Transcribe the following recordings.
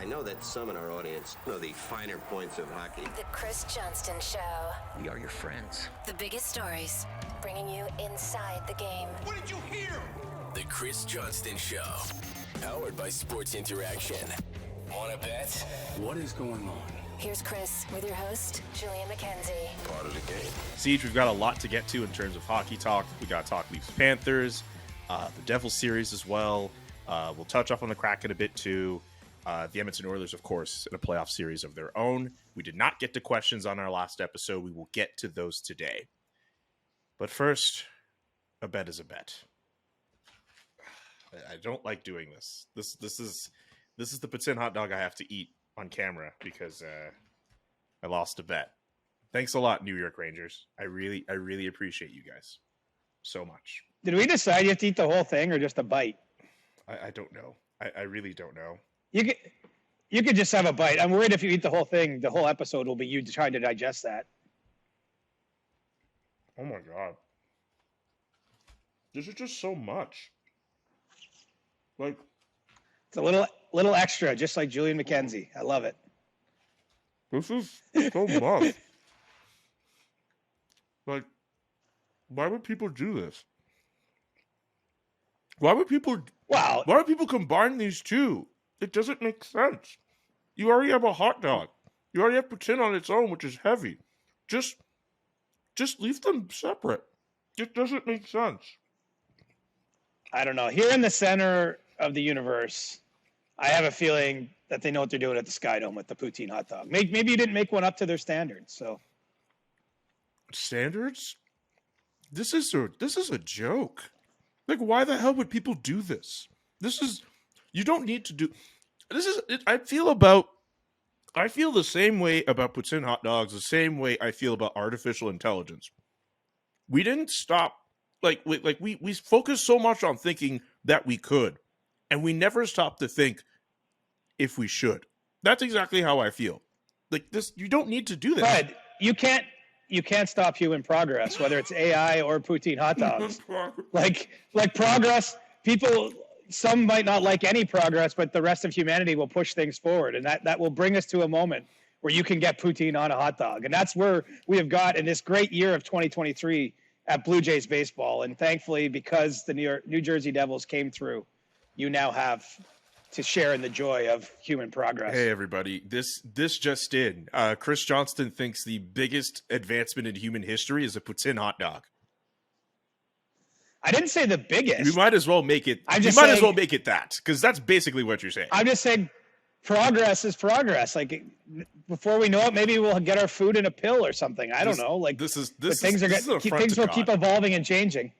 I know that some in our audience know the finer points of hockey. The Chris Johnston Show. We are your friends. The biggest stories, bringing you inside the game. What did you hear? The Chris Johnston Show. Powered by Sports Interaction. Wanna bet? What is going on? Here's Chris with your host, Julian McKenzie. Part of the game. Siege, we've got a lot to get to in terms of hockey talk. We got to talk Leafs Panthers, the Devils series as well. We'll touch up on the Kraken a bit too. The Edmonton Oilers, of course, in a playoff series of their own. We did not get to questions on our last episode. We will get to those today. But first, a bet is a bet. I don't like doing this. This is the poutine hot dog I have to eat on camera because I lost a bet. Thanks a lot, New York Rangers. I really appreciate you guys so much. Did we decide you have to eat the whole thing or just a bite? I don't know. I really don't know. You could just have a bite. I'm worried if you eat the whole thing, the whole episode will be you trying to digest that. Oh my god. This is just so much. Like, it's a little extra, just like Julian McKenzie. I love it. this is so much. Like, why would people do this? Why would people combine these two? It doesn't make sense. You already have a hot dog. You already have poutine on its own, which is heavy. Just leave them separate. It doesn't make sense. I don't know. Here in the center of the universe, I have a feeling that they know what they're doing at the Sky Dome with the poutine hot dog. Maybe you didn't make one up to their standards. So standards? This is a joke. Like, why the hell would people do this? You don't need to do. I feel the same way about poutine hot dogs, the same way I feel about artificial intelligence. We didn't stop. We focused so much on thinking that we could, and we never stopped to think if we should. That's exactly how I feel. Like this, you don't need to do that. But you can't stop human progress, whether it's AI or poutine hot dogs. like progress, some might not like any progress, but the rest of humanity will push things forward, and that will bring us to a moment where you can get poutine on a hot dog, and that's where we have got in this great year of 2023 at Blue Jays baseball. And thankfully, because the New Jersey Devils came through, you now have to share in the joy of human progress. Hey, everybody. This just in. Chris Johnston thinks the biggest advancement in human history is a poutine hot dog. I didn't say the biggest. You might as well make it. As well make it that, because that's basically what you're saying. I'm just saying progress is progress. Like, before we know it, maybe we'll get our food in a pill or something. I don't know. Like, things will keep evolving and changing.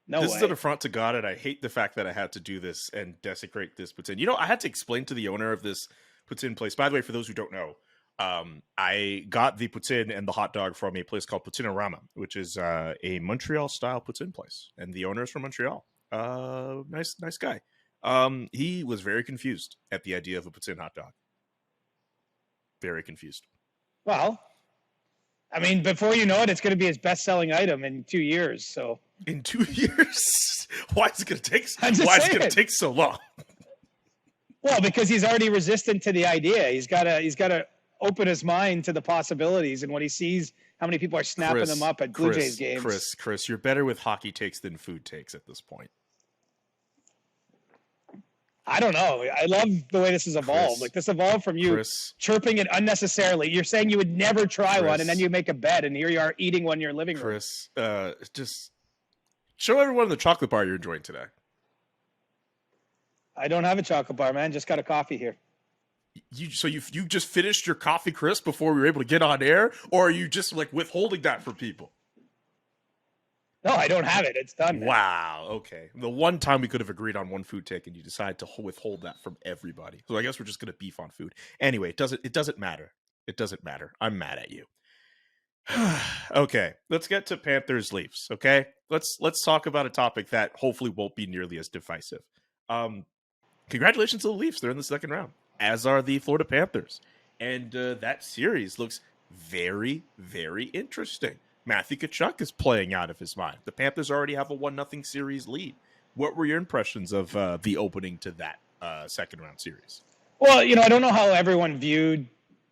This is an affront to God, and I hate the fact that I had to do this and desecrate this poutine. You know, I had to explain to the owner of this poutine place. By the way, for those who don't know, I got the poutine and the hot dog from a place called Poutineerama, which is a Montreal-style poutine place, and the owner is from Montreal. Nice guy. He was very confused at the idea of a poutine hot dog. Very confused. Well, I mean, before you know it, it's going to be his best-selling item in 2 years. So in 2 years, why is it going to take so long? Well, because he's already resistant to the idea. He's got to open his mind to the possibilities, and when he sees how many people are snapping them up at Blue Jays games. Chris, you're better with hockey takes than food takes at this point. I don't know. I love the way this has evolved. Like, this evolved from you chirping it unnecessarily. You're saying you would never try one, and then you make a bet, and here you are eating one in your living room. Chris, just show everyone the chocolate bar you're enjoying today. I don't have a chocolate bar, man. Just got a coffee here. You just finished your coffee, Chris, before we were able to get on air, or are you just like withholding that from people? No, I don't have it. It's done. Wow. Okay. The one time we could have agreed on one food take, and you decide to withhold that from everybody. So I guess we're just going to beef on food. Anyway, it doesn't matter. It doesn't matter. I'm mad at you. Okay, let's get to Panthers Leafs. Okay, let's talk about a topic that hopefully won't be nearly as divisive. Congratulations to the Leafs. They're in the second round, as are the Florida Panthers. And that series looks very, very interesting. Matthew Tkachuk is playing out of his mind. The Panthers already have a 1-0 series lead. What were your impressions of the opening to that second round series? Well, I don't know how everyone viewed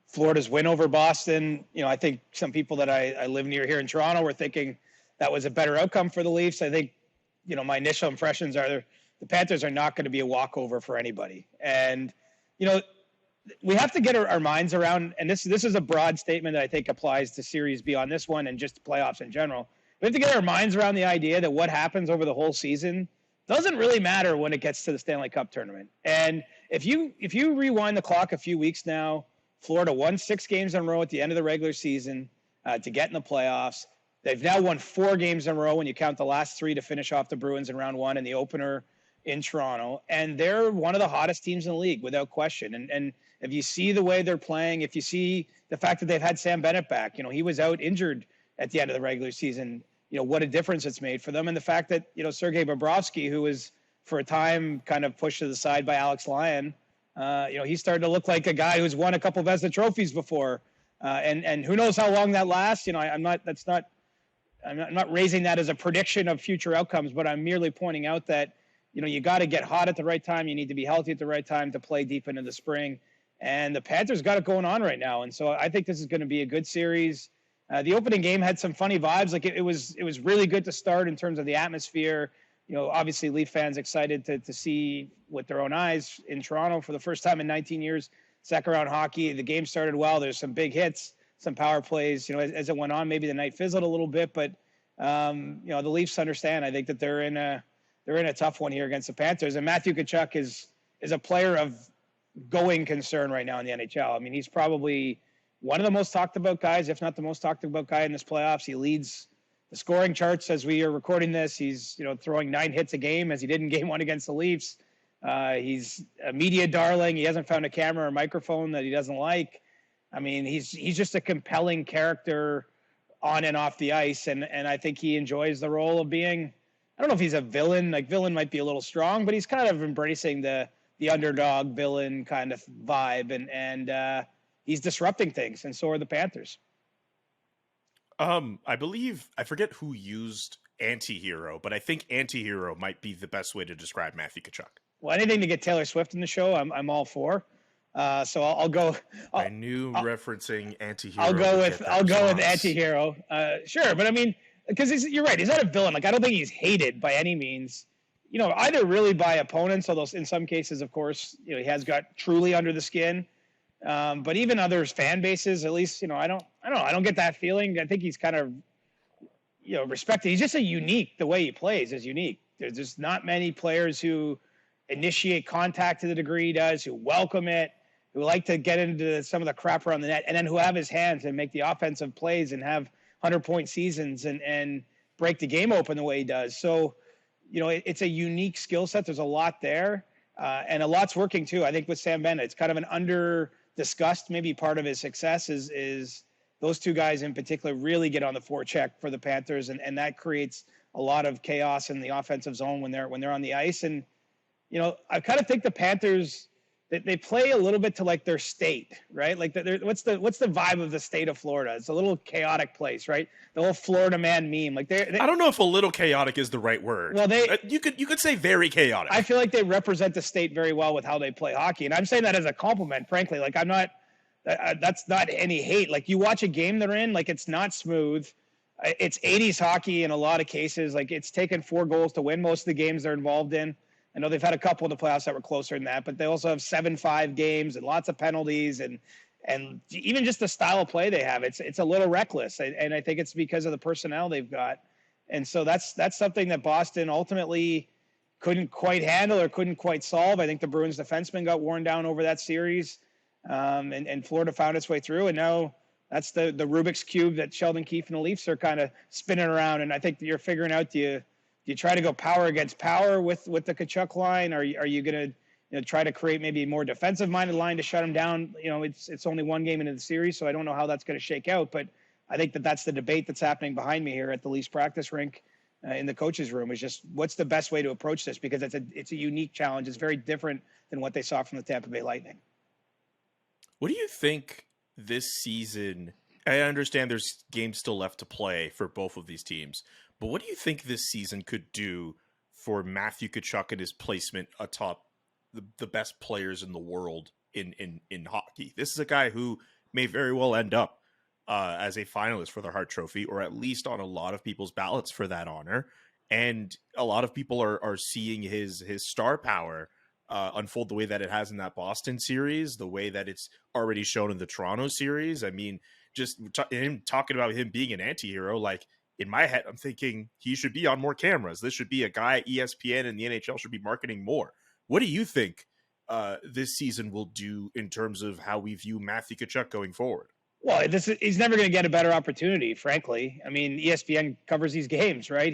Florida's win over Boston. I think some people that I live near here in Toronto were thinking that was a better outcome for the Leafs. I think, my initial impressions are the Panthers are not going to be a walkover for anybody. And, we have to get our minds around, and this is a broad statement that I think applies to series beyond this one and just playoffs in general. We have to get our minds around the idea that what happens over the whole season doesn't really matter when it gets to the Stanley Cup tournament. And if you rewind the clock a few weeks now, Florida won 6 games in a row at the end of the regular season to get in the playoffs. They've now won 4 games in a row when you count the last 3 to finish off the Bruins in round 1 and the opener in Toronto. And they're one of the hottest teams in the league without question. And if you see the way they're playing, if you see the fact that they've had Sam Bennett back, he was out injured at the end of the regular season, what a difference it's made for them. And the fact that, Sergei Bobrovsky, who was for a time kind of pushed to the side by Alex Lyon, he's starting to look like a guy who's won a couple of Vezina trophies before. And who knows how long that lasts. I'm not raising that as a prediction of future outcomes, but I'm merely pointing out that, you got to get hot at the right time. You need to be healthy at the right time to play deep into the spring. And the Panthers got it going on right now. And so I think this is going to be a good series. The opening game had some funny vibes. Like it was really good to start in terms of the atmosphere. Obviously Leaf fans excited to see with their own eyes in Toronto for the first time in 19 years, second round hockey. The game started well. There's some big hits, some power plays, as it went on, maybe the night fizzled a little bit, but the Leafs understand. I think that they're in a tough one here against the Panthers. And Matthew Tkachuk is a player of going concern right now in the NHL. I mean, he's probably one of the most talked about guys, if not the most talked about guy in this playoffs. He leads the scoring charts as we are recording this. He's, throwing 9 hits a game as he did in game 1 against the Leafs. He's a media darling. He hasn't found a camera or microphone that he doesn't like. I mean, he's just a compelling character on and off the ice. And I think he enjoys the role of being, I don't know if he's a villain. Like, villain might be a little strong, but he's kind of embracing the underdog villain kind of vibe. And he's disrupting things. And so are the Panthers. I believe, I forget who used anti-hero, but I think anti-hero might be the best way to describe Matthew Tkachuk. Well, anything to get Taylor Swift in the show, I'm all for. So I'll go. I knew referencing anti-hero. I'll go with anti-hero. Sure, but I mean, because you're right. He's not a villain. Like, I don't think he's hated by any means. Either really by opponents, although in some cases, of course, he has got truly under the skin. But even others fan bases, at least, I don't get that feeling. I think he's kind of, respected. He's just the way he plays is unique. There's just not many players who initiate contact to the degree he does, who welcome it, who like to get into some of the crap around the net, and then who have his hands and make the offensive plays and have 100-point seasons and break the game open the way he does. So, it's a unique skill set. There's a lot there. And a lot's working too. I think with Sam Bennett, it's kind of an under-discussed, maybe part of his success is those two guys in particular really get on the forecheck for the Panthers, and that creates a lot of chaos in the offensive zone when they're on the ice. And I kind of think the Panthers, they play a little bit to like their state, right? Like what's the vibe of the state of Florida? It's a little chaotic place, right? The whole Florida man meme. Like they I don't know if a little chaotic is the right word. Well, you could say very chaotic. I feel like they represent the state very well with how they play hockey, and I'm saying that as a compliment, frankly. Like I'm not. That's not any hate. Like you watch a game they're in, like it's not smooth. It's 80s hockey in a lot of cases. Like it's taken 4 goals to win most of the games they're involved in. I know they've had a couple in the playoffs that were closer than that, but they also have 7-5 games and lots of penalties and even just the style of play they have. It's a little reckless, and I think it's because of the personnel they've got. And so that's something that Boston ultimately couldn't quite handle or couldn't quite solve. I think the Bruins defenseman got worn down over that series, and Florida found its way through. And now that's the Rubik's Cube that Sheldon Keefe and the Leafs are kind of spinning around. And I think you're figuring out, do you try to go power against power with the Tkachuk line? Are you going to try to create maybe a more defensive-minded line to shut him down? It's only 1 game into the series, so I don't know how that's going to shake out. But I think that's the debate that's happening behind me here at the Leafs practice rink in the coach's room, is just what's the best way to approach this, because it's a unique challenge. It's very different than what they saw from the Tampa Bay Lightning. What do you think this season? I understand there's games still left to play for both of these teams, but what do you think this season could do for Matthew Tkachuk and his placement atop the best players in the world in hockey. This is a guy who may very well end up as a finalist for the Hart Trophy, or at least on a lot of people's ballots for that honor. And a lot of people are seeing his star power unfold the way that it has in that Boston series, the way that it's already shown in the Toronto series. I mean, just him talking about him being an anti-hero, like, in my head, I'm thinking he should be on more cameras. This should be a guy ESPN and the NHL should be marketing more. What do you think this season will do in terms of how we view Matthew Tkachuk going forward? Well, he's never going to get a better opportunity, frankly. I mean, ESPN covers these games, right?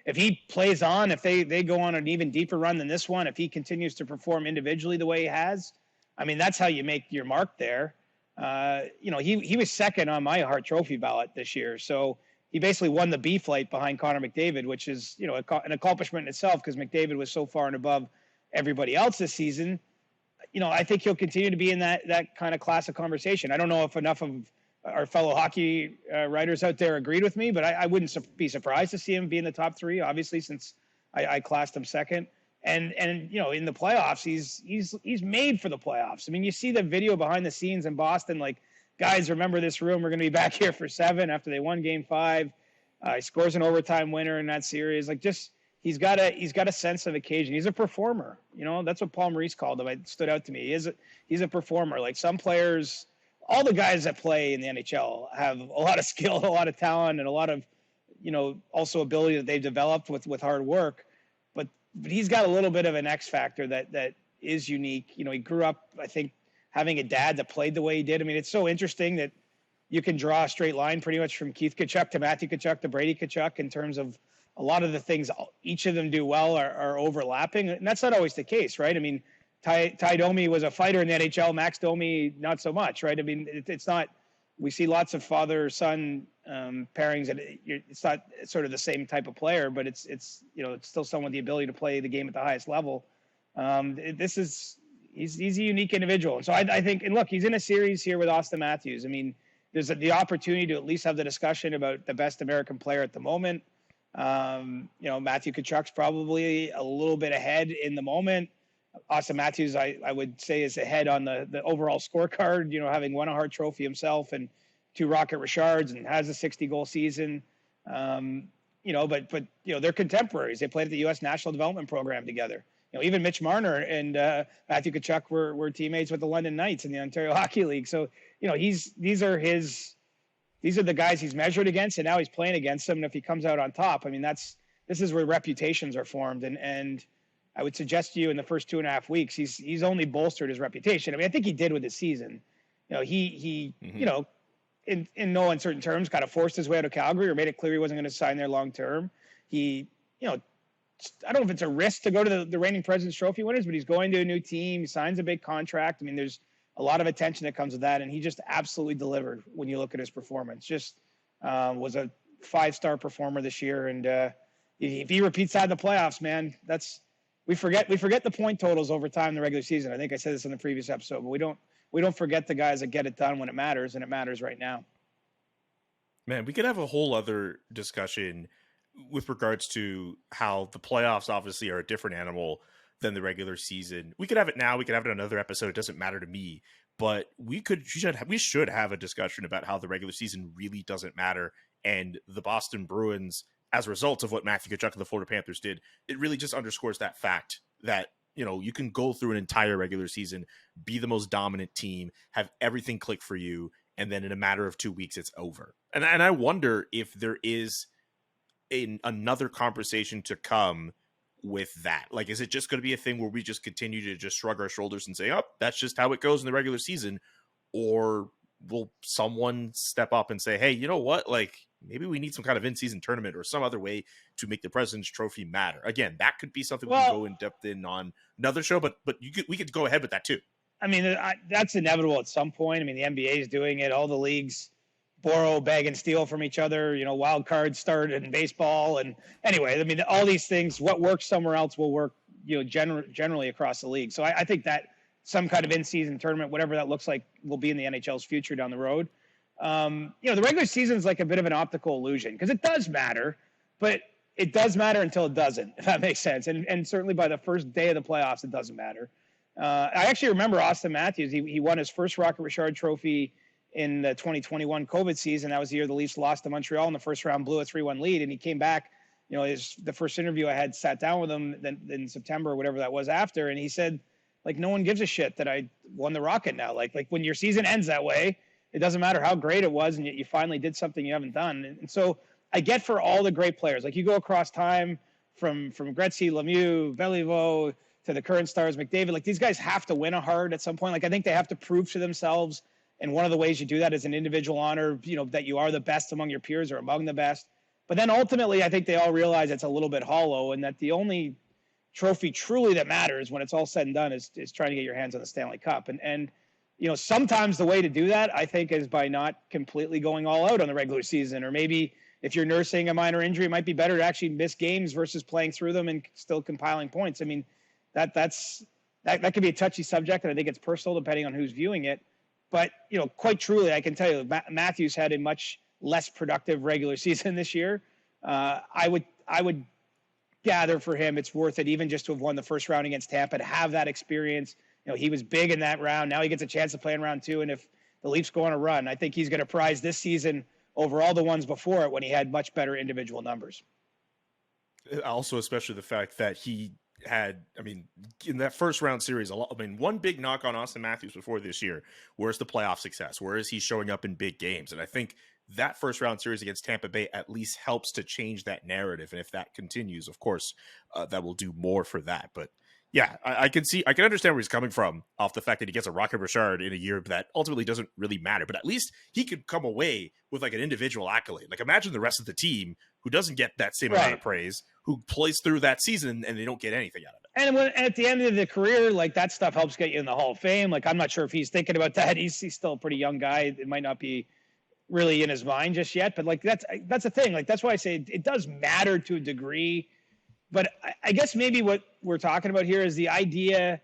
If he plays on, if they go on an even deeper run than this one, if he continues to perform individually the way he has, I mean, that's how you make your mark there. He was second on my Hart Trophy ballot this year. So he basically won the B flight behind Connor McDavid, which is, an accomplishment in itself because McDavid was so far and above everybody else this season. I think he'll continue to be in that kind of class of conversation. I don't know if enough of our fellow hockey writers out there agreed with me, but I wouldn't be surprised to see him be in the top three, obviously, since I classed him second. And in the playoffs, he's made for the playoffs. I mean, you see the video behind the scenes in Boston, like, guys, remember this room. We're going to be back here for 7 after they won Game 5. He scores an overtime winner in that series. Like, just he's got a sense of occasion. He's a performer. That's what Paul Maurice called him. It stood out to me. He's a performer. Like, some players, all the guys that play in the NHL have a lot of skill, a lot of talent, and a lot of, also ability that they've developed with hard work. But he's got a little bit of an X factor that is unique. He grew up, I think, having a dad that played the way he did. I mean, it's so interesting that you can draw a straight line pretty much from Keith Tkachuk to Matthew Tkachuk to Brady Tkachuk in terms of a lot of the things each of them do well are overlapping. And that's not always the case, right? I mean, Ty Domi was a fighter in the NHL. Max Domi, not so much, right? I mean, it's not – we see lots of father-son pairings, and it's not sort of the same type of player, but it's still someone with the ability to play the game at the highest level. He's a unique individual. And so I think, and look, he's in a series here with Austin Matthews. I mean, there's the opportunity to at least have the discussion about the best American player at the moment. Matthew Tkachuk's probably a little bit ahead in the moment. Austin Matthews, I would say, is ahead on the overall scorecard, having won a Hart Trophy himself and 2 Rocket Richards and has a 60-goal season. But they're contemporaries. They played at the U.S. National Development Program together. Even Mitch Marner and Matthew Tkachuk were teammates with the London Knights in the Ontario Hockey League. So, these are the guys he's measured against, and now he's playing against them. And if he comes out on top, I mean, this is where reputations are formed. And I would suggest to you in the first 2.5 weeks, he's only bolstered his reputation. I mean, I think he did with his season. He in no uncertain terms, kind of forced his way out of Calgary or made it clear he wasn't going to sign there long term. He, I don't know if it's a risk to go to the reigning President's Trophy winners, but he's going to a new team. He signs a big contract. I mean, there's a lot of attention that comes with that, and he just absolutely delivered when you look at his performance. Just was a 5-star performer this year, and if he repeats that in the playoffs, man, we forget the point totals over time in the regular season. I think I said this in the previous episode, but we don't forget the guys that get it done when it matters, and it matters right now. Man, we could have a whole other discussion with regards to how the playoffs obviously are a different animal than the regular season. We could have it now. We could have it in another episode. It doesn't matter to me, but we should have a discussion about how the regular season really doesn't matter. And the Boston Bruins, as a result of what Matthew Tkachuk and the Florida Panthers did, it really just underscores that fact that, you can go through an entire regular season, be the most dominant team, have everything click for you, and then in a matter of 2 weeks, it's over. And I wonder if there is another conversation to come with that. Like, is it just going to be a thing where we just continue to just shrug our shoulders and say, oh, that's just how it goes in the regular season? Or will someone step up and say, hey, you know what? Like, maybe we need some kind of in-season tournament or some other way to make the President's Trophy matter. Again, that could be something we can go in depth in on another show, but we could go ahead with that too. I mean, that's inevitable at some point. I mean, the NBA is doing it. All the leagues borrow, bag, and steal from each other. Wild cards start in baseball. And anyway, I mean, all these things, what works somewhere else will work, generally across the league. So I think that some kind of in-season tournament, whatever that looks like, will be in the NHL's future down the road. The regular season is like a bit of an optical illusion because it does matter, but it does matter until it doesn't, if that makes sense. And certainly by the first day of the playoffs, it doesn't matter. I actually remember Austin Matthews. He won his first Rocket Richard Trophy in the 2021 COVID season. That was the year the Leafs lost to Montreal in the first round, blew a 3-1 lead, and he came back. You know, the first interview I had sat down with him in September or whatever that was after, and he said, like, no one gives a shit that I won the Rocket now. Like when your season ends that way, it doesn't matter how great it was, and yet you finally did something you haven't done. And so I get for all the great players, like you go across time from Gretzky, Lemieux, Velivo to the current stars, McDavid, like these guys have to win a hard at some point. Like I think they have to prove to themselves. And one of the ways you do that is an individual honor, you know, that you are the best among your peers or among the best. But then ultimately, I think they all realize it's a little bit hollow and that the only trophy truly that matters when it's all said and done is trying to get your hands on the Stanley Cup. And you know, sometimes the way to do that, I think, is by not completely going all out on the regular season. Or maybe if you're nursing a minor injury, it might be better to actually miss games versus playing through them and still compiling points. I mean, that could be a touchy subject, and I think it's personal depending on who's viewing it. But, you know, quite truly, I can tell you, Matthews had a much less productive regular season this year. I would gather for him it's worth it even just to have won the first round against Tampa, to have that experience. You know, he was big in that round. Now he gets a chance to play in round 2. And if the Leafs go on a run, I think he's going to prize this season over all the ones before it when he had much better individual numbers. Also, especially the fact that he had, I mean, in that first round series, one big knock on Austin Matthews before this year, where's the playoff success? Where is he showing up in big games? And I think that first round series against Tampa Bay at least helps to change that narrative. And if that continues, of course, that will do more for that. But yeah, I can understand where he's coming from off the fact that he gets a Rocket Richard in a year that ultimately doesn't really matter. But at least he could come away with like an individual accolade. Like imagine the rest of the team who doesn't get that same amount of praise, who plays through that season and they don't get anything out of it. And when at the end of the career, like that stuff helps get you in the Hall of Fame. Like I'm not sure if he's thinking about that. He's still a pretty young guy. It might not be really in his mind just yet. But like that's the thing. Like that's why I say it does matter to a degree. But I guess maybe what we're talking about here is the idea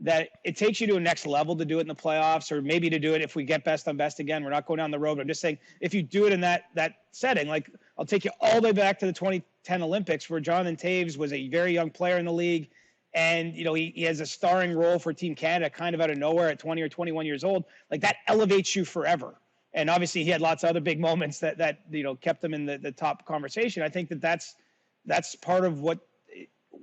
that it takes you to a next level to do it in the playoffs, or maybe to do it if we get best on best again. We're not going down the road. But I'm just saying if you do it in that setting, like I'll take you all the way back to the 2010 Olympics where Jonathan Toews was a very young player in the league. And, you know, he has a starring role for Team Canada kind of out of nowhere at 20 or 21 years old. Like that elevates you forever. And obviously he had lots of other big moments that you know, kept him in the top conversation. I think that's part of what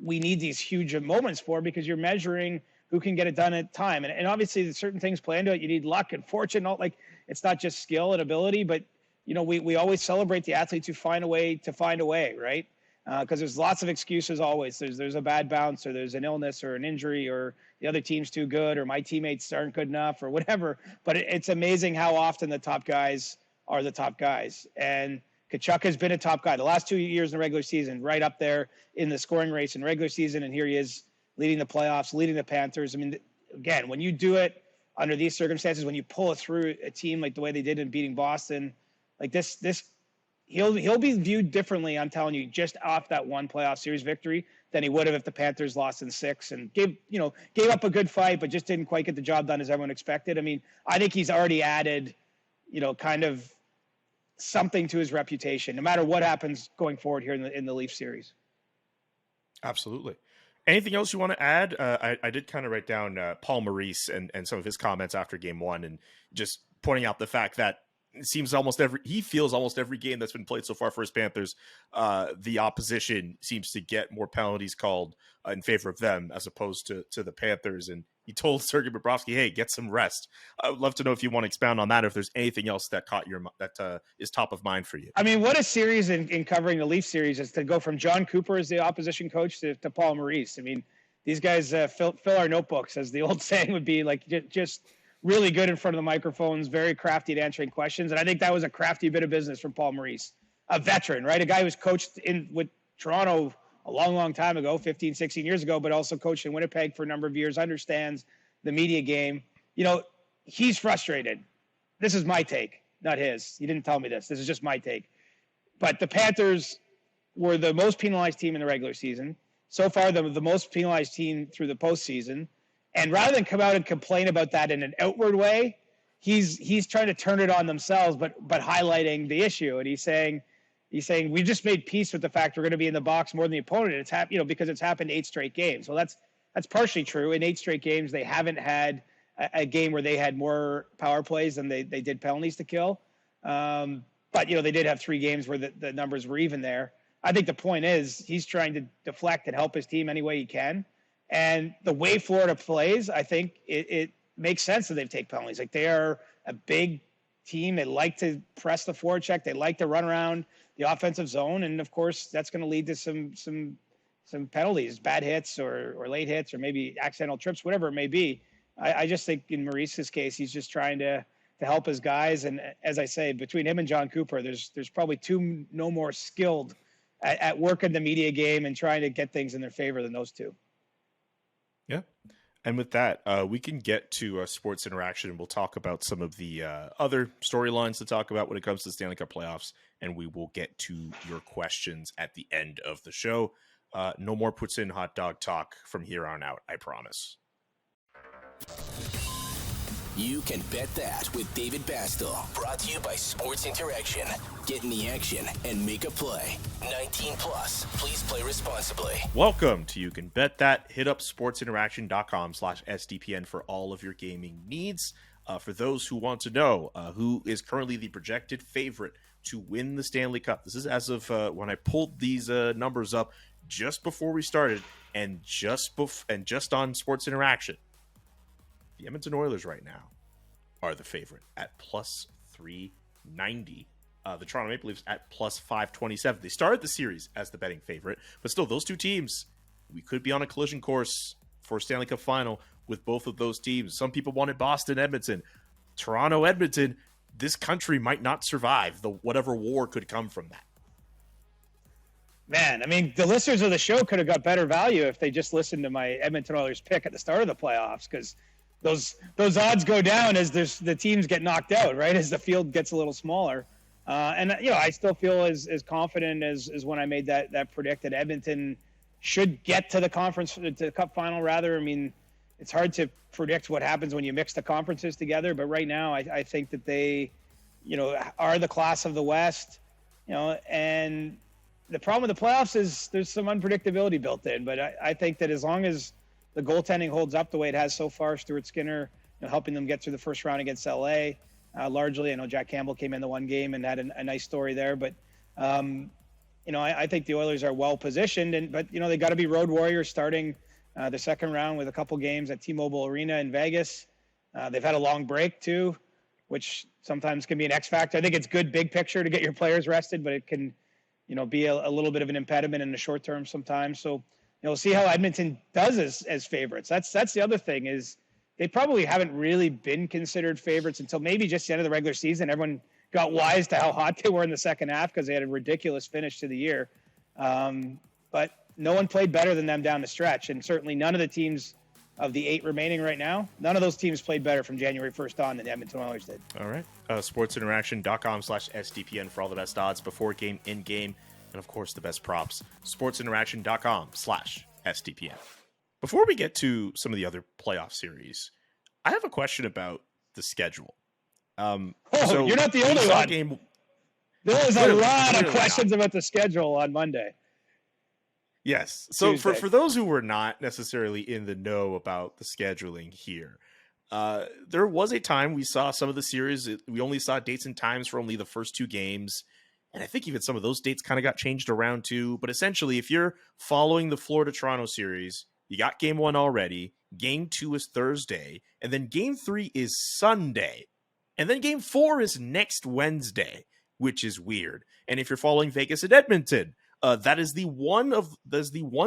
we need these huge moments for, because you're measuring who can get it done at time. And obviously there's certain things play into it. You need luck and fortune. Like it's not just skill and ability, but you know, we always celebrate the athletes who find a way, right? Because there's lots of excuses always. There's a bad bounce, or there's an illness or an injury, or the other team's too good, or my teammates aren't good enough, or whatever. But it's amazing how often the top guys are the top guys. And Tkachuk has been a top guy the last 2 years in the regular season, right up there in the scoring race in regular season. And here he is leading the playoffs, leading the Panthers. I mean, again, when you do it under these circumstances, when you pull it through a team like the way they did in beating Boston, like this, he'll be viewed differently, I'm telling you, just off that one playoff series victory than he would have if the Panthers lost in 6 and gave up a good fight, but just didn't quite get the job done as everyone expected. I mean, I think he's already added, you know, kind of something to his reputation, no matter what happens going forward here in the Leaf series. Absolutely. Anything else you want to add? I did kind of write down Paul Maurice and some of his comments after game 1, and just pointing out the fact that it seems he feels almost every game that's been played so far for his Panthers, the opposition seems to get more penalties called in favor of them as opposed to the Panthers. And he told Sergei Bobrovsky, "Hey, get some rest." I would love to know if you want to expound on that, or if there's anything else that is top of mind for you. I mean, what a series in covering the Leaf series is to go from John Cooper as the opposition coach to Paul Maurice. I mean, these guys fill our notebooks, as the old saying would be, like just really good in front of the microphones, very crafty at answering questions. And I think that was a crafty bit of business from Paul Maurice, a veteran, right? A guy who's coached with Toronto a long, long time ago, 15, 16 years ago, but also coached in Winnipeg for a number of years, understands the media game. You know, he's frustrated. This is my take, not his. He didn't tell me this. This is just my take. But the Panthers were the most penalized team in the regular season. So far, the most penalized team through the postseason. And rather than come out and complain about that in an outward way, he's trying to turn it on themselves, but highlighting the issue. And he's saying we just made peace with the fact we're going to be in the box more than the opponent. It's because it's happened 8 straight games. Well, that's partially true. In 8 straight games, they haven't had a game where they had more power plays than they did penalties to kill. But, they did have 3 games where the numbers were even there. I think the point is he's trying to deflect and help his team any way he can. And the way Florida plays, I think it makes sense that they take penalties. Like, they are a big team. They like to press the forward check. They like to run around the offensive zone. And, of course, that's going to lead to some penalties, bad hits or late hits or maybe accidental trips, whatever it may be. I just think in Maurice's case, he's just trying to help his guys. And as I say, between him and John Cooper, there's probably 2 no more skilled at work in the media game and trying to get things in their favor than those 2. Yeah. And with that, we can get to sports interaction, and we'll talk about some of the other storylines to talk about when it comes to the Stanley Cup playoffs, and we will get to your questions at the end of the show. No more puts in hot dog talk from here on out, I promise. You can bet that with David Bastel. Brought to you by Sports Interaction. Get in the action and make a play. 19 plus. Please play responsibly. Welcome to You Can Bet That. Hit up sportsinteraction.com/SDPN for all of your gaming needs. For those who want to know who is currently the projected favorite to win the Stanley Cup. This is as of when I pulled these numbers up just before we started and just on Sports Interaction. The Edmonton Oilers right now are the favorite at plus 390. The Toronto Maple Leafs at plus 527. They started the series as the betting favorite, but still, those 2 teams, we could be on a collision course for a Stanley Cup final with both of those teams. Some people wanted Boston, Edmonton. Toronto, Edmonton, this country might not survive whatever war could come from that. Man, I mean, the listeners of the show could have got better value if they just listened to my Edmonton Oilers pick at the start of the playoffs, because those odds go down as the teams get knocked out, right? As the field gets a little smaller. And I still feel as confident as when I made that predict that Edmonton should get to the cup final rather. I mean, it's hard to predict what happens when you mix the conferences together, but right now I think that they, are the class of the West, and the problem with the playoffs is there's some unpredictability built in, but I think that as long as the goaltending holds up the way it has so far, Stuart Skinner helping them get through the first round against LA. Largely, I know Jack Campbell came in the one game and had a nice story there, but I think the Oilers are well positioned, but they got to be road warriors starting the second round with a couple games at T-Mobile Arena in Vegas. They've had a long break too, which sometimes can be an X factor. I think it's good big picture to get your players rested, but it can be a little bit of an impediment in the short term sometimes. So we'll see how Edmonton does as favorites. That's the other thing is they probably haven't really been considered favorites until maybe just the end of the regular season. Everyone got wise to how hot they were in the second half because they had a ridiculous finish to the year. But no one played better than them down the stretch, and certainly none of the teams of the 8 remaining right now, none of those teams played better from January 1st on than the Edmonton Oilers did. All right. SportsInteraction.com/SDPN for all the best odds before game, in game, and of course the best props. SportsInteraction.com/SDPN. Before we get to some of the other playoff series, I have a question about the schedule. You're not the only one. There was a lot of questions about the schedule on Monday. Yes. So for those who were not necessarily in the know about the scheduling here, there was a time we saw some of the series. We only saw dates and times for only the first 2 games. And I think even some of those dates kind of got changed around too. But essentially, if you're following the Florida-Toronto series, you got game 1 already. Game 2 is Thursday. And then game 3 is Sunday. And then game 4 is next Wednesday, which is weird. And if you're following Vegas and Edmonton, that is the one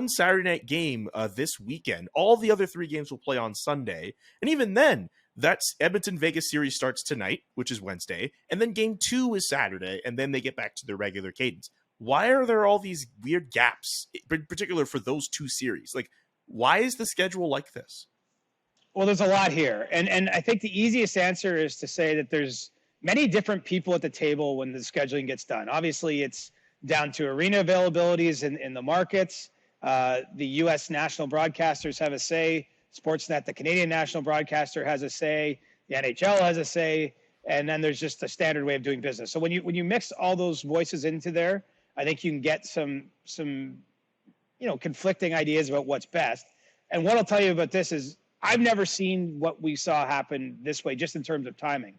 Saturday night game this weekend. All the other 3 games will play on Sunday. And even then, that's Edmonton-Vegas series starts tonight, which is Wednesday. And then game 2 is Saturday. And then they get back to their regular cadence. Why are there all these weird gaps, in particular for those 2 series? Like, why is the schedule like this? Well, there's a lot here. And I think the easiest answer is to say that there's many different people at the table when the scheduling gets done. Obviously, it's down to arena availabilities in the markets. The U.S. national broadcasters have a say. Sportsnet, the Canadian national broadcaster, has a say. The NHL has a say. And then there's just a standard way of doing business. So when you mix all those voices into there, I think you can get some conflicting ideas about what's best. And what I'll tell you about this is I've never seen what we saw happen this way, just in terms of timing.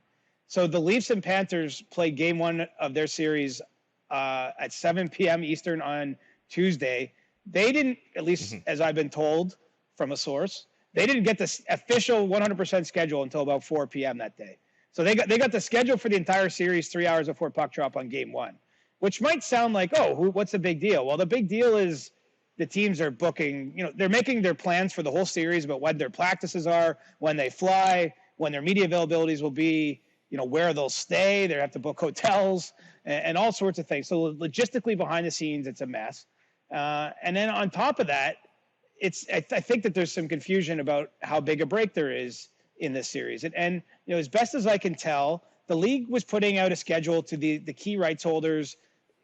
So the Leafs and Panthers played game one of their series at 7 p.m. Eastern on Tuesday. They didn't, at least as I've been told from a source, they didn't get the official 100% schedule until about 4 p.m. that day. So they got the schedule for the entire series 3 hours before puck drop on game one, which might sound like, what's the big deal? Well, the big deal is the teams are booking, they're making their plans for the whole series about when their practices are, when they fly, when their media availabilities will be, where they'll stay. They have to book hotels and all sorts of things. So logistically behind the scenes, it's a mess. And then on top of that, I think that there's some confusion about how big a break there is in this series. And as best as I can tell, the league was putting out a schedule to the key rights holders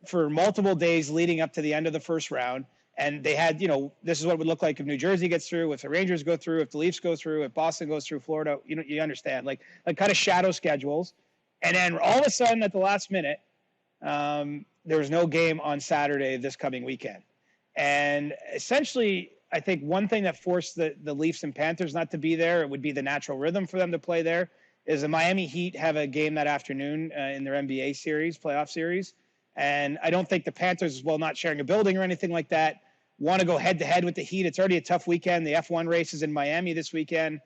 for multiple days leading up to the end of the first round. And they had, this is what it would look like if New Jersey gets through, if the Rangers go through, if the Leafs go through, if Boston goes through, Florida, you understand, like kind of shadow schedules. And then all of a sudden at the last minute, there was no game on Saturday this coming weekend. And essentially, I think one thing that forced the Leafs and Panthers not to be there, it would be the natural rhythm for them to play there, is the Miami Heat have a game that afternoon in their NBA series, playoff series. And I don't think the Panthers, while not sharing a building or anything like that, want to go head-to-head with the Heat. It's already a tough weekend. The F1 race is in Miami this weekend.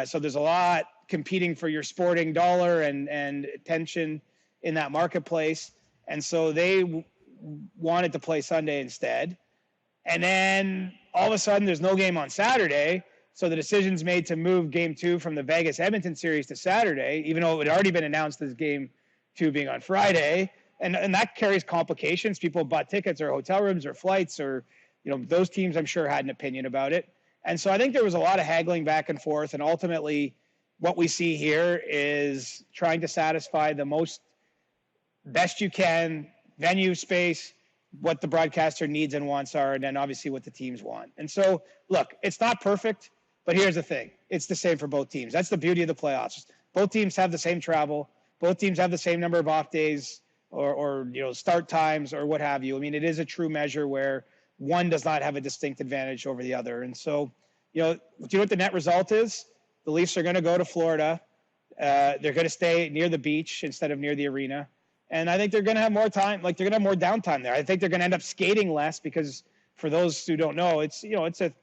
So there's a lot competing for your sporting dollar and attention in that marketplace. And so they wanted to play Sunday instead. And then all of a sudden there's no game on Saturday. So the decision's made to move game 2 from the Vegas-Edmonton series to Saturday, even though it had already been announced as game 2 being on Friday. And that carries complications. People bought tickets or hotel rooms or flights or, those teams I'm sure had an opinion about it. And so I think there was a lot of haggling back and forth. And ultimately what we see here is trying to satisfy the best you can, venue space, what the broadcaster needs and wants are, and then obviously what the teams want. And so, look, it's not perfect, but here's the thing. It's the same for both teams. That's the beauty of the playoffs. Both teams have the same travel. Both teams have the same number of off days or start times or what have you. I mean, it is a true measure where one does not have a distinct advantage over the other. And so, do you know what the net result is? The Leafs are going to go to Florida. They're going to stay near the beach instead of near the arena. And I think they're going to have more time, they're going to have more downtime there. I think they're going to end up skating less because for those who don't know, it's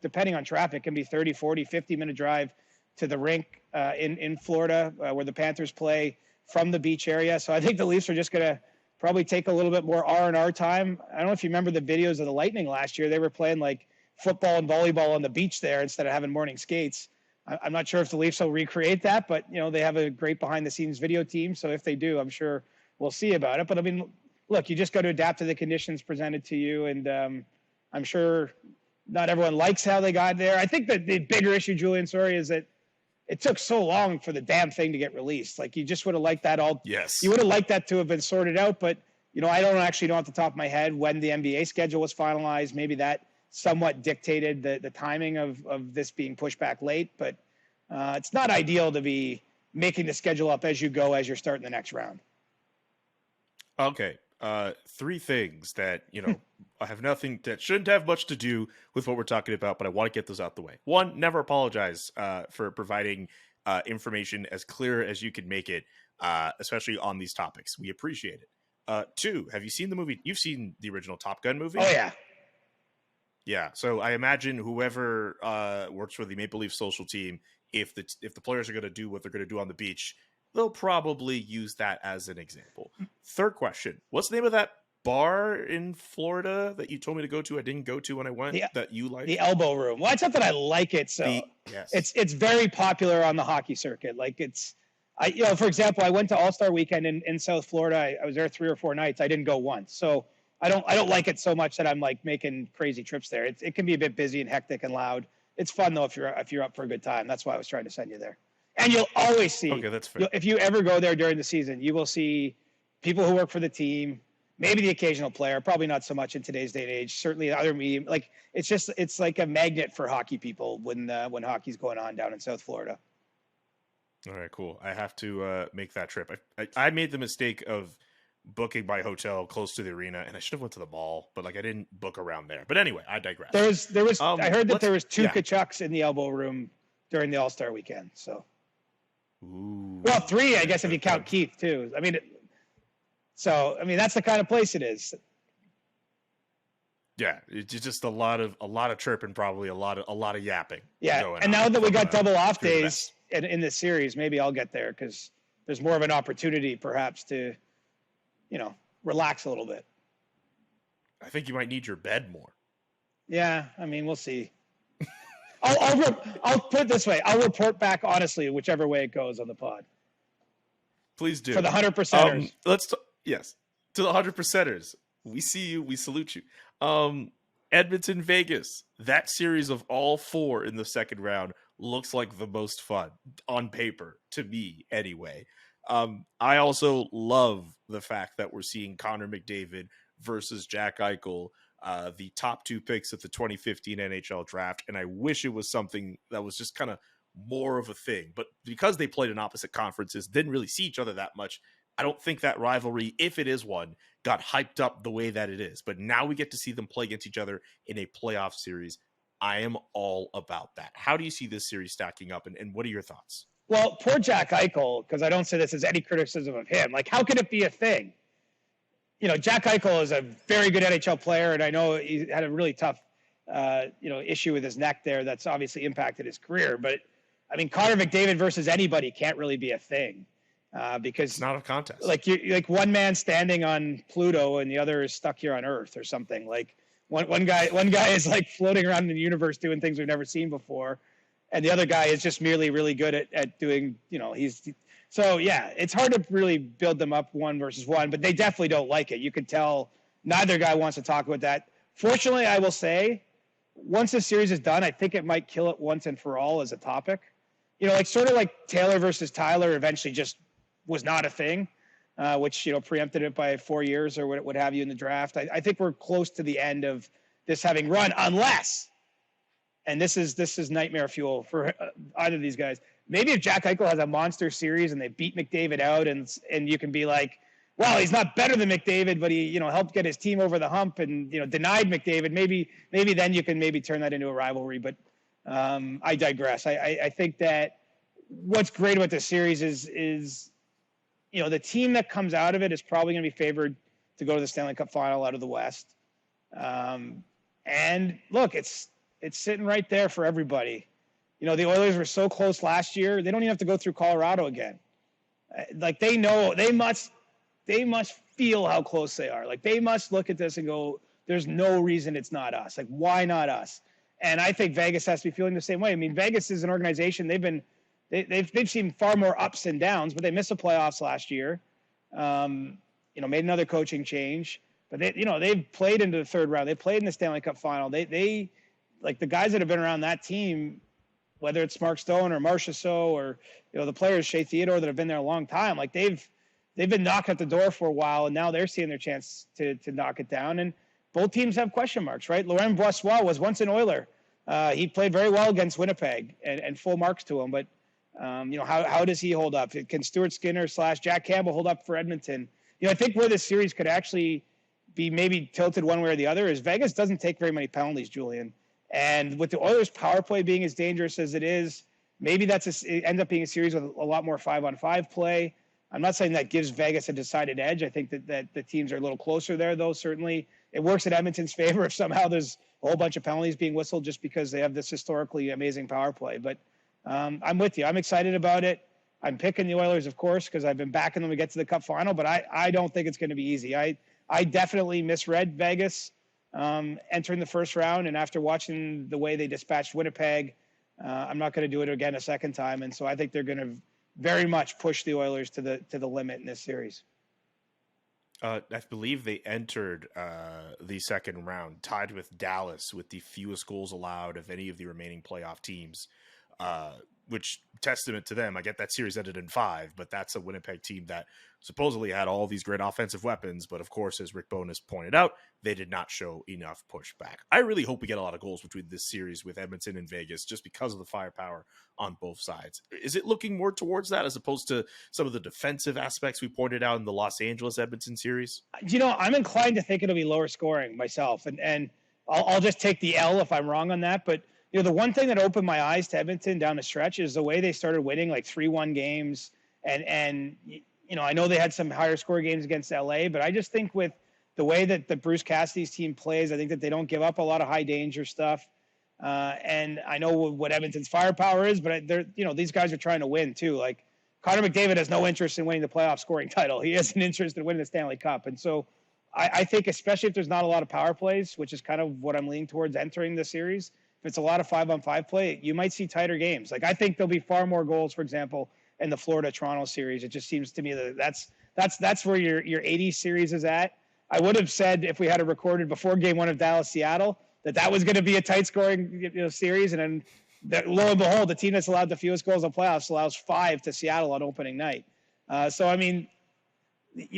depending on traffic, it can be 30, 40, 50-minute drive to the rink in Florida where the Panthers play from the beach area. So I think the Leafs are just going to probably take a little bit more R&R time. I don't know if you remember the videos of the Lightning last year. They were playing like football and volleyball on the beach there instead of having morning skates. I'm not sure if the Leafs will recreate that, but, they have a great behind-the-scenes video team. So if they do, I'm sure we'll see about it. But, I mean, look, you just got to adapt to the conditions presented to you. And I'm sure not everyone likes how they got there. I think that the bigger issue, Julian, is that it took so long for the damn thing to get released. Like, you just would have liked that Yes. You would have liked that to have been sorted out. But, I don't actually know off the top of my head when the NBA schedule was finalized. Maybe that somewhat dictated the timing of this being pushed back late. But it's not ideal to be making the schedule up as you go, as you're starting the next round. Okay. 3 things that, have nothing that shouldn't have much to do with what we're talking about, but I want to get those out the way. 1, never apologize for providing information as clear as you can make it, especially on these topics. We appreciate it. 2, have you seen the movie? You've seen the original Top Gun movie? Oh, yeah. Yeah. So I imagine whoever works for the Maple Leaf social team, if the players are going to do what they're going to do on the beach, they'll probably use that as an example. 3rd question. What's the name of that bar in Florida that you told me to go to? I didn't go to when I went that you liked? The Elbow Room. Well, it's not that I like it. So yes. It's very popular on the hockey circuit. Like for example, I went to All-Star Weekend in South Florida. I was there 3 or 4 nights. I didn't go once. So I don't like it so much that I'm like making crazy trips there. It can be a bit busy and hectic and loud. It's fun though if you're up for a good time. That's why I was trying to send you there. And you'll always see, okay, that's fair. If you ever go there during the season, you will see people who work for the team, maybe the occasional player, probably not so much in today's day and age, certainly other medium. Like it's like a magnet for hockey people when hockey's going on down in South Florida. All right, cool. I have to make that trip. I made the mistake of booking my hotel close to the arena, and I should have went to the mall, but like I didn't book around there. But anyway, I digress. There was. I heard that there was two yeah. Tkachuks in the elbow room during the All-Star weekend. So, Ooh. well, 3, I guess, if you count Keith too. I mean, that's the kind of place it is. Yeah, it's just a lot of chirping, probably a lot of yapping. Yeah, and now that we got double off days in this series, maybe I'll get there because there's more of an opportunity, perhaps, to, relax a little bit. I think you might need your bed more. Yeah, I mean, we'll see. I'll put it this way: I'll report back honestly, whichever way it goes on the pod. Please do. For the 100%ers. Yes, to the 100%ers. We see you. We salute you. Edmonton, Vegas. That series of all 4 in the second round looks like the most fun on paper to me, anyway. I also love the fact that we're seeing Connor McDavid versus Jack Eichel, the top 2 picks at the 2015 NHL draft, and I wish it was something that was just kind of more of a thing. But because they played in opposite conferences, didn't really see each other that much, I don't think that rivalry, if it is one, got hyped up the way that it is. But now we get to see them play against each other in a playoff series. I am all about that. How do you see this series stacking up, and what are your thoughts? Well, poor Jack Eichel, because I don't say this as any criticism of him. Like, how could it be a thing? Jack Eichel is a very good NHL player, and I know he had a really tough, issue with his neck there that's obviously impacted his career. But, I mean, Connor McDavid versus anybody can't really be a thing. Because it's not a contest. Like one man standing on Pluto and the other is stuck here on Earth or something. Like one guy is like floating around in the universe doing things we've never seen before, and the other guy is just merely really good at doing. So yeah, it's hard to really build them up one versus one, but they definitely don't like it. You could tell neither guy wants to talk about that. Fortunately, I will say, once the series is done, I think it might kill it once and for all as a topic. Sort of like Taylor versus Tyler eventually just was not a thing, which, preempted it by 4 years or what have you in the draft. I think we're close to the end of this having run, unless, and this is nightmare fuel for either of these guys. Maybe if Jack Eichel has a monster series and they beat McDavid out and you can be like, well, he's not better than McDavid, but he, helped get his team over the hump and, denied McDavid. Maybe then you can maybe turn that into a rivalry, but I digress. I think that what's great about this series is the team that comes out of it is probably going to be favored to go to the Stanley Cup final out of the West. And look, it's sitting right there for everybody. The Oilers were so close last year. They don't even have to go through Colorado again. Like they know they must feel how close they are. Like they must look at this and go, there's no reason it's not us. Like, why not us? And I think Vegas has to be feeling the same way. I mean, Vegas is an organization. They've seen far more ups and downs, but they missed the playoffs last year. Made another coaching change, but they've played into the third round. They played in the Stanley Cup final. They like the guys that have been around that team, whether it's Mark Stone or Marcia So or the players Shea Theodore that have been there a long time. Like they've been knocked at the door for a while, and now they're seeing their chance to knock it down. And both teams have question marks, right? Laurent Brossoit was once an Oiler. He played very well against Winnipeg and full marks to him, but how does he hold up? Can Stuart Skinner / Jack Campbell hold up for Edmonton? I think where this series could actually be maybe tilted one way or the other is Vegas doesn't take very many penalties, Julian. And with the Oilers' power play being as dangerous as it is, maybe it ends up being a series with a lot more 5-on-5 play. I'm not saying that gives Vegas a decided edge. I think that the teams are a little closer there, though. Certainly, it works in Edmonton's favor if somehow there's a whole bunch of penalties being whistled just because they have this historically amazing power play. But I'm with you. I'm excited about it. I'm picking the Oilers, of course, because I've been backing them to get to the Cup final, but I don't think it's going to be easy. I definitely misread Vegas entering the first round, and after watching the way they dispatched Winnipeg, I'm not going to do it again a second time, and so I think they're going to very much push the Oilers to the limit in this series. I believe they entered the second round tied with Dallas with the fewest goals allowed of any of the remaining playoff teams. which testament to them. I get that series ended in 5, but that's a Winnipeg team that supposedly had all these great offensive weapons. But of course, as Rick Bowness pointed out, they did not show enough pushback. I really hope we get a lot of goals between this series with Edmonton and Vegas, just because of the firepower on both sides. Is it looking more towards that as opposed to some of the defensive aspects we pointed out in the Los Angeles Edmonton series? I'm inclined to think it'll be lower scoring myself, and I'll just take the L if I'm wrong on that. But the one thing that opened my eyes to Edmonton down the stretch is the way they started winning like 3-1 games, and I know they had some higher score games against LA, but I just think with the way that the Bruce Cassidy's team plays, I think that they don't give up a lot of high danger stuff. And I know what Edmonton's firepower is, but these guys are trying to win too. Like Connor McDavid has no interest in winning the playoff scoring title. He has an interest in winning the Stanley Cup. And so I think, especially if there's not a lot of power plays, which is kind of what I'm leaning towards entering the series, if it's a lot of 5-on-5 play, you might see tighter games. Like I think there'll be far more goals, for example, in the Florida-Toronto series. It just seems to me that that's where your 80 series is at. I would have said if we had it recorded before Game 1 of Dallas-Seattle that was going to be a tight scoring series, and then lo and behold, the team that's allowed the fewest goals in playoffs allows 5 to Seattle on opening night. So I mean,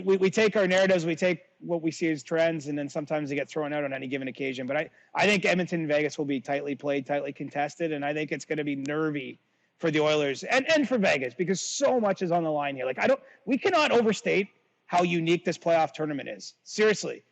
we take our narratives, we take what we see as trends, and then sometimes they get thrown out on any given occasion. But I think Edmonton and Vegas will be tightly played, tightly contested, and I think it's going to be nervy for the Oilers and for Vegas because so much is on the line here. Like we cannot overstate how unique this playoff tournament is. Seriously.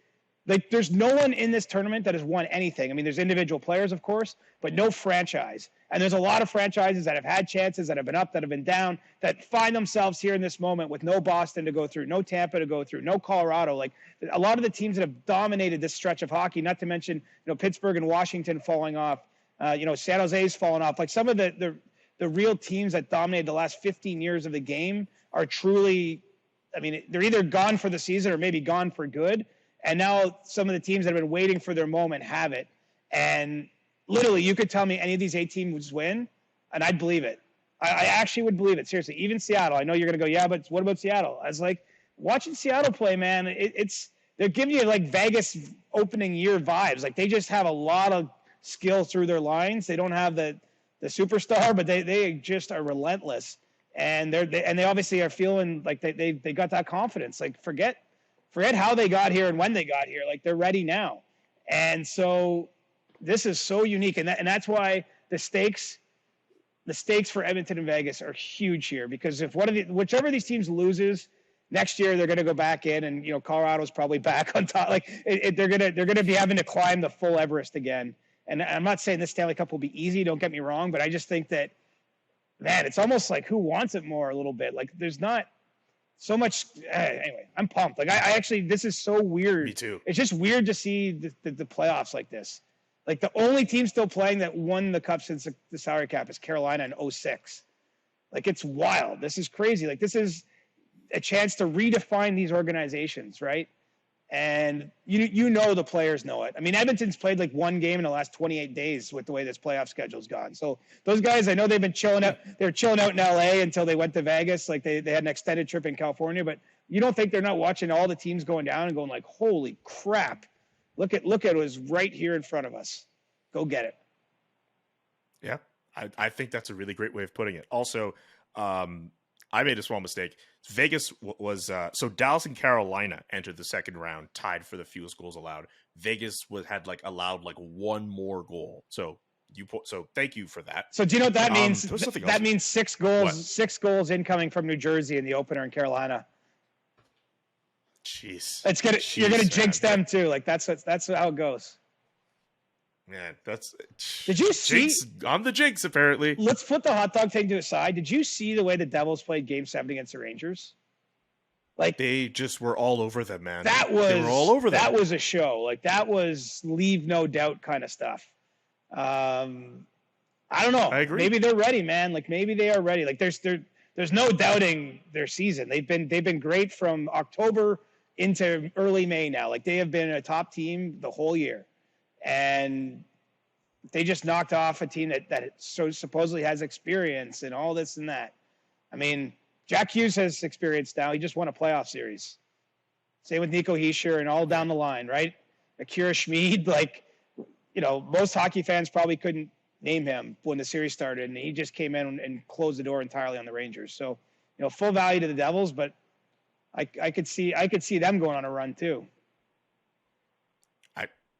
Like there's no one in this tournament that has won anything. I mean, there's individual players, of course, but no franchise. And there's a lot of franchises that have had chances, that have been up, that have been down, that find themselves here in this moment with no Boston to go through, no Tampa to go through, no Colorado. Like a lot of the teams that have dominated this stretch of hockey, not to mention, Pittsburgh and Washington falling off, San Jose's falling off. Like some of the real teams that dominated the last 15 years of the game are truly, I mean, they're either gone for the season or maybe gone for good. And now some of the teams that have been waiting for their moment have it. And literally, you could tell me any of these 8 teams win, and I'd believe it. I actually would believe it, seriously. Even Seattle. I know you're going to go, yeah, but what about Seattle? I was like, watching Seattle play, man, they're giving you like Vegas opening year vibes. Like they just have a lot of skill through their lines. They don't have the superstar, but they just are relentless. And they obviously are feeling like they got that confidence. Like forget how they got here and when they got here. Like they're ready now. And so this is so unique. And that's why the stakes for Edmonton and Vegas are huge here, because if whichever of these teams loses next year, they're going to go back in, and Colorado's probably back on top. Like they're going to be having to climb the full Everest again. And I'm not saying this Stanley Cup will be easy, don't get me wrong, but I just think that, man, it's almost like who wants it more a little bit. Like there's not so much. Anyway, I'm pumped. Like I actually, this is so weird. Me too. It's just weird to see the playoffs like this. Like the only team still playing that won the cup since the salary cap is Carolina in 2006. Like it's wild. This is crazy. Like this is a chance to redefine these organizations, right? And the players know it. I mean, Edmonton's played like one game in the last 28 days with the way this playoff schedule's gone. So those guys, I know they've been chilling out. They were chilling out in LA until they went to Vegas. Like they had an extended trip in California, but you don't think they're not watching all the teams going down and going like, holy crap. Look at it was right here in front of us. Go get it. Yeah, I think that's a really great way of putting it. Also, I made a small mistake. Vegas was so Dallas and Carolina entered the second round tied for the fewest goals allowed. Vegas had allowed one more goal. So thank you for that. So do you know what that means? That means 6 goals. What? 6 goals incoming from New Jersey in the opener in Carolina. Jeez, you're gonna jinx them too. Like that's how it goes. Man, Did you see? I'm the jinx, apparently. Let's put the hot dog thing to the side. Did you see the way the Devils played Game 7 against the Rangers? Like they just were all over them, man. They were all over them. That was a show. Like that was leave no doubt kind of stuff. I don't know. I agree. Maybe they're ready, man. Like maybe they are ready. Like there's no doubting their season. They've been great from October into early May now. Like they have been a top team the whole year. And they just knocked off a team that so supposedly has experience and all this and that. I mean, Jack Hughes has experience now. He just won a playoff series. Same with Nico Hischier and all down the line, right? Akira Schmid, most hockey fans probably couldn't name him when the series started, and he just came in and closed the door entirely on the Rangers. So, full value to the Devils, but I could see them going on a run too.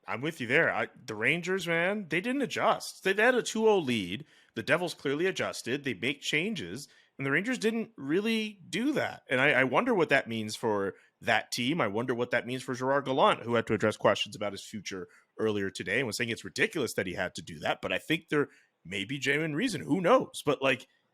I'm with you there. The Rangers, man, they didn't adjust. They had a 2-0 lead. The Devils clearly adjusted. They make changes, and the Rangers didn't really do that. And I wonder what that means for that team. I wonder what that means for Gerard Gallant, who had to address questions about his future earlier today and was saying it's ridiculous that he had to do that. But I think there may be genuine reason. Who knows? But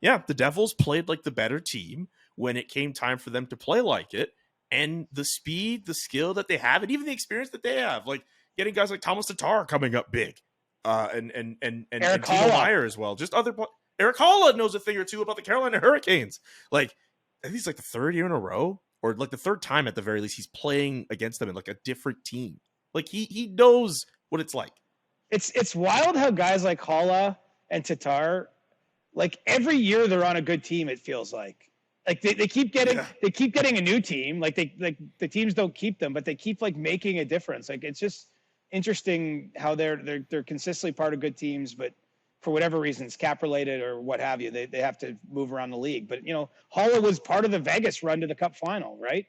the Devils played like the better team when it came time for them to play like it. And the speed, the skill that they have, and even the experience that they have, getting guys like Thomas Tatar coming up big, and Timo Meier as well. Just Eric Holla knows a thing or two about the Carolina Hurricanes. I think it's the third year in a row, or the third time at the very least, he's playing against them in a different team. He knows what it's like. It's wild how guys like Holla and Tatar, every year they're on a good team. It feels like they keep getting a new team. The teams don't keep them, but they keep making a difference. It's just interesting how they're consistently part of good teams, but for whatever reasons, cap related or what have you, they have to move around the league. But Holla was part of the Vegas run to the Cup final, right?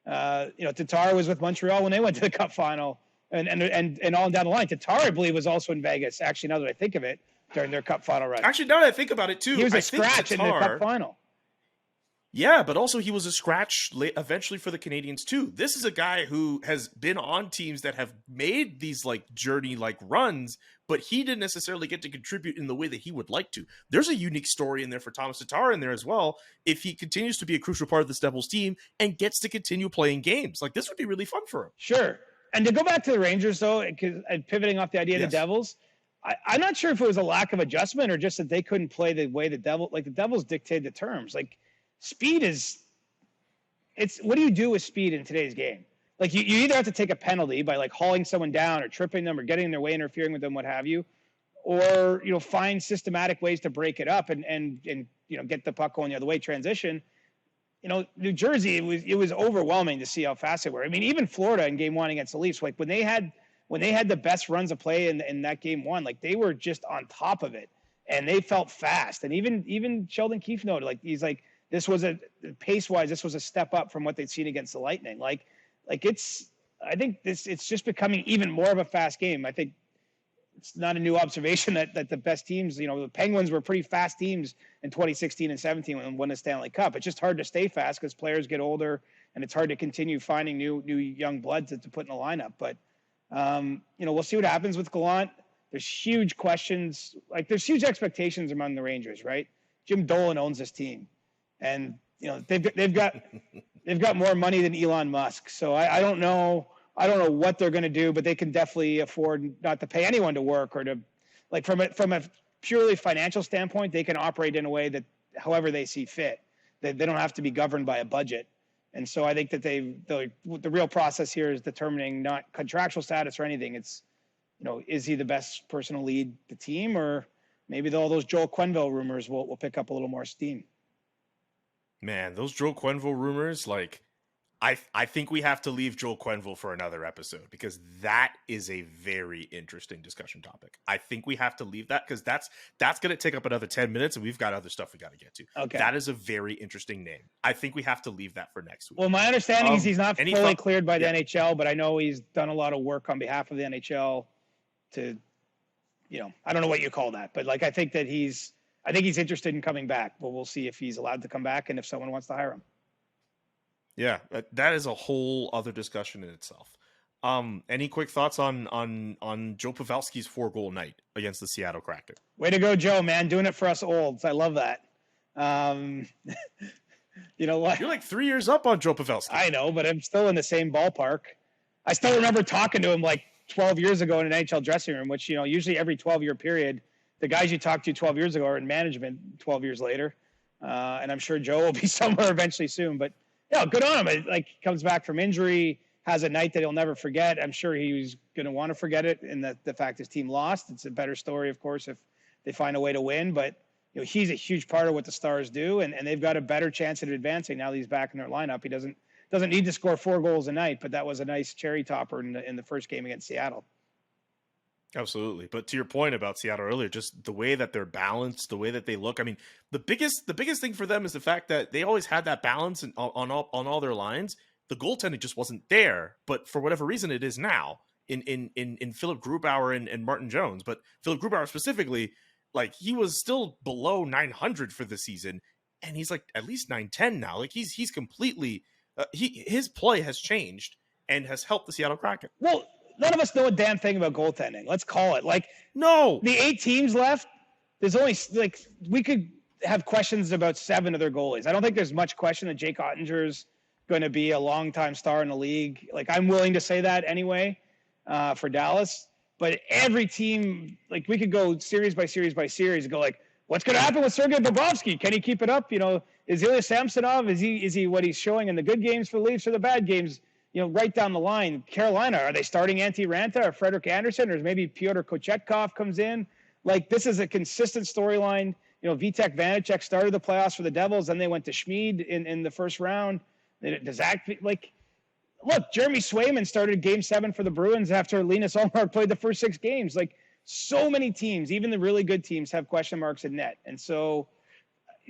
Tatar was with Montreal when they went to the Cup final, and all down the line. Tatar, I believe, was also in Vegas. Actually, now that I think of it, during their Cup final run. Actually, now that I think about it too, he was a scratch in the Cup final. Yeah, but also he was a scratch eventually for the Canadians too. This is a guy who has been on teams that have made these journey runs, but he didn't necessarily get to contribute in the way that he would like to. There's a unique story in there for Thomas Tatar in there as well. If he continues to be a crucial part of this Devils team and gets to continue playing games, this would be really fun for him. Sure. And to go back to the Rangers though, because pivoting off the idea of the Devils, I'm not sure if it was a lack of adjustment or just that they couldn't play the way the Devils dictated the terms. Speed what do you do with speed in today's game? You either have to take a penalty by hauling someone down or tripping them or getting in their way, interfering with them, what have you, or, find systematic ways to break it up and get the puck going the other way, transition. New Jersey, it was overwhelming to see how fast they were. I mean, even Florida in game one against the Leafs, when they had the best runs of play in that game one, they were just on top of it and they felt fast. And even Sheldon Keefe noted, he's this was pace-wise, this was a step up from what they'd seen against the Lightning. I think it's just becoming even more of a fast game. I think it's not a new observation that the best teams, the Penguins were pretty fast teams in 2016 and 17 when they won the Stanley Cup. It's just hard to stay fast because players get older and it's hard to continue finding new young blood to put in the lineup. But, we'll see what happens with Gallant. There's huge questions. There's huge expectations among the Rangers, right? Jim Dolan owns this team. And they've got more money than Elon Musk. So I don't know what they're going to do, but they can definitely afford not to pay anyone to work or to from a purely financial standpoint, they can operate in a way that however they see fit. They don't have to be governed by a budget. And so I think that the real process here is determining not contractual status or anything. It's is he the best person to lead the team, or maybe all those Joel Quenneville rumors will pick up a little more steam. Man, those Joel Quenneville rumors, I think we have to leave Joel Quenneville for another episode because that is a very interesting discussion topic. I think we have to leave that because that's going to take up another 10 minutes and we've got other stuff we got to get to. Okay. That is a very interesting name. I think we have to leave that for next week. Well, my understanding is he's not fully cleared by the NHL, but I know he's done a lot of work on behalf of the NHL to, I don't know what you call that, but I think he's interested in coming back, but we'll see if he's allowed to come back and if someone wants to hire him. Yeah, that is a whole other discussion in itself. Any quick thoughts on Joe Pavelski's 4-goal night against the Seattle Kraken? Way to go, Joe, man. Doing it for us olds. I love that. You know what? You're 3 years up on Joe Pavelski. I know, but I'm still in the same ballpark. I still remember talking to him 12 years ago in an NHL dressing room, which, usually every 12-year period, the guys you talked to 12 years ago are in management 12 years later. And I'm sure Joe will be somewhere eventually soon. But, good on him. Comes back from injury, has a night that he'll never forget. I'm sure he's going to want to forget it. And the fact his team lost, it's a better story, of course, if they find a way to win. But, he's a huge part of what the Stars do. And they've got a better chance at advancing now that he's back in their lineup. He doesn't need to score 4 goals a night, but that was a nice cherry topper in the first game against Seattle. Absolutely. But to your point about Seattle earlier, just the way that they're balanced, the way that they look. I mean, the biggest thing for them is the fact that they always had that balance on all their lines. The goaltending just wasn't there, but for whatever reason, it is now in Philip Grubauer and Martin Jones. But Philip Grubauer specifically, like, he was still below 900 for the season, and he's like at least 910 now. Like he's completely his play has changed and has helped the Seattle Kraken. Well, none of us know a damn thing about goaltending. Let's call it. Like, no, the 8 teams left, there's only, like, we could have questions about 7 of their goalies. I don't think there's much question that Jake Ottinger's going to be a long-time star in the league. Like, I'm willing to say that anyway for Dallas. But every team, like, we could go series by series by series and go, like, what's going to happen with Sergei Bobrovsky? Can he keep it up? You know, is Ilya Samsonov, is he what he's showing in the good games for the Leafs or the bad games? You know, right down the line. Carolina, are they starting Antti Ranta or Frederik Andersen, or maybe Pyotr Kochetkov comes in? Like, this is a consistent storyline. You know, Vitek Vanacek started the playoffs for the Devils, then they went to Schmid in the first round. Does that, like, look, Jeremy Swayman started Game 7 for the Bruins after Linus Ullmark played the first 6 games. Like, so many teams, even the really good teams, have question marks in net. And so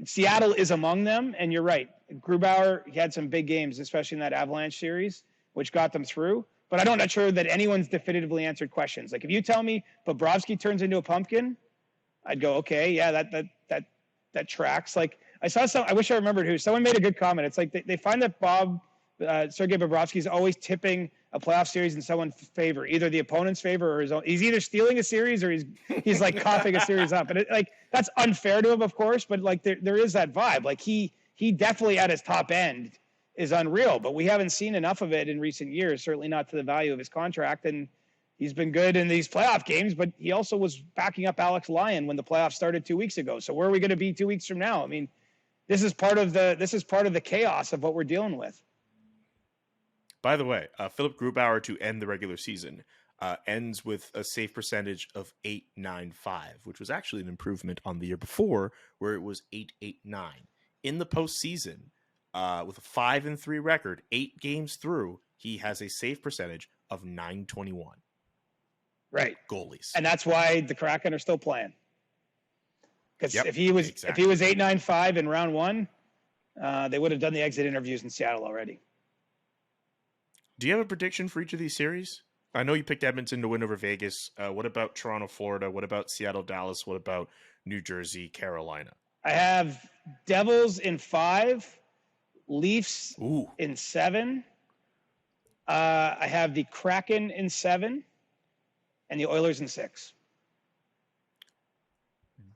Seattle is among them, and you're right. Grubauer, he had some big games, especially in that Avalanche series, which got them through. But I'm not sure that anyone's definitively answered questions. Like, if you tell me Bobrovsky turns into a pumpkin, I'd go, okay, yeah, that tracks. Like, I wish I remembered who. Someone made a good comment. It's like they find that Sergei Bobrovsky is always tipping a playoff series in someone's favor, either the opponent's favor or his own. He's either stealing a series or he's like coughing a series up. And that's unfair to him, of course, but like there is that vibe. Like he definitely at his top end is unreal, but we haven't seen enough of it in recent years, certainly not to the value of his contract. And he's been good in these playoff games, but he also was backing up Alex Lyon when the playoffs started 2 weeks ago. So where are we going to be 2 weeks from now? I mean, this is part of the chaos of what we're dealing with. By the way, Philip Grubauer to end the regular season ends with a save percentage of .895, which was actually an improvement on the year before, where it was .889. In the postseason, with a 5-3 record, 8 games through, he has a save percentage of .921. Right, goalies, and that's why the Kraken are still playing. Because if he was exactly. .895 in round 1, they would have done the exit interviews in Seattle already. Do you have a prediction for each of these series? I know you picked Edmonton to win over Vegas. What about Toronto, Florida? What about Seattle, Dallas? What about New Jersey, Carolina? I have Devils in 5, Leafs in 7. I have the Kraken in 7, and the Oilers in 6.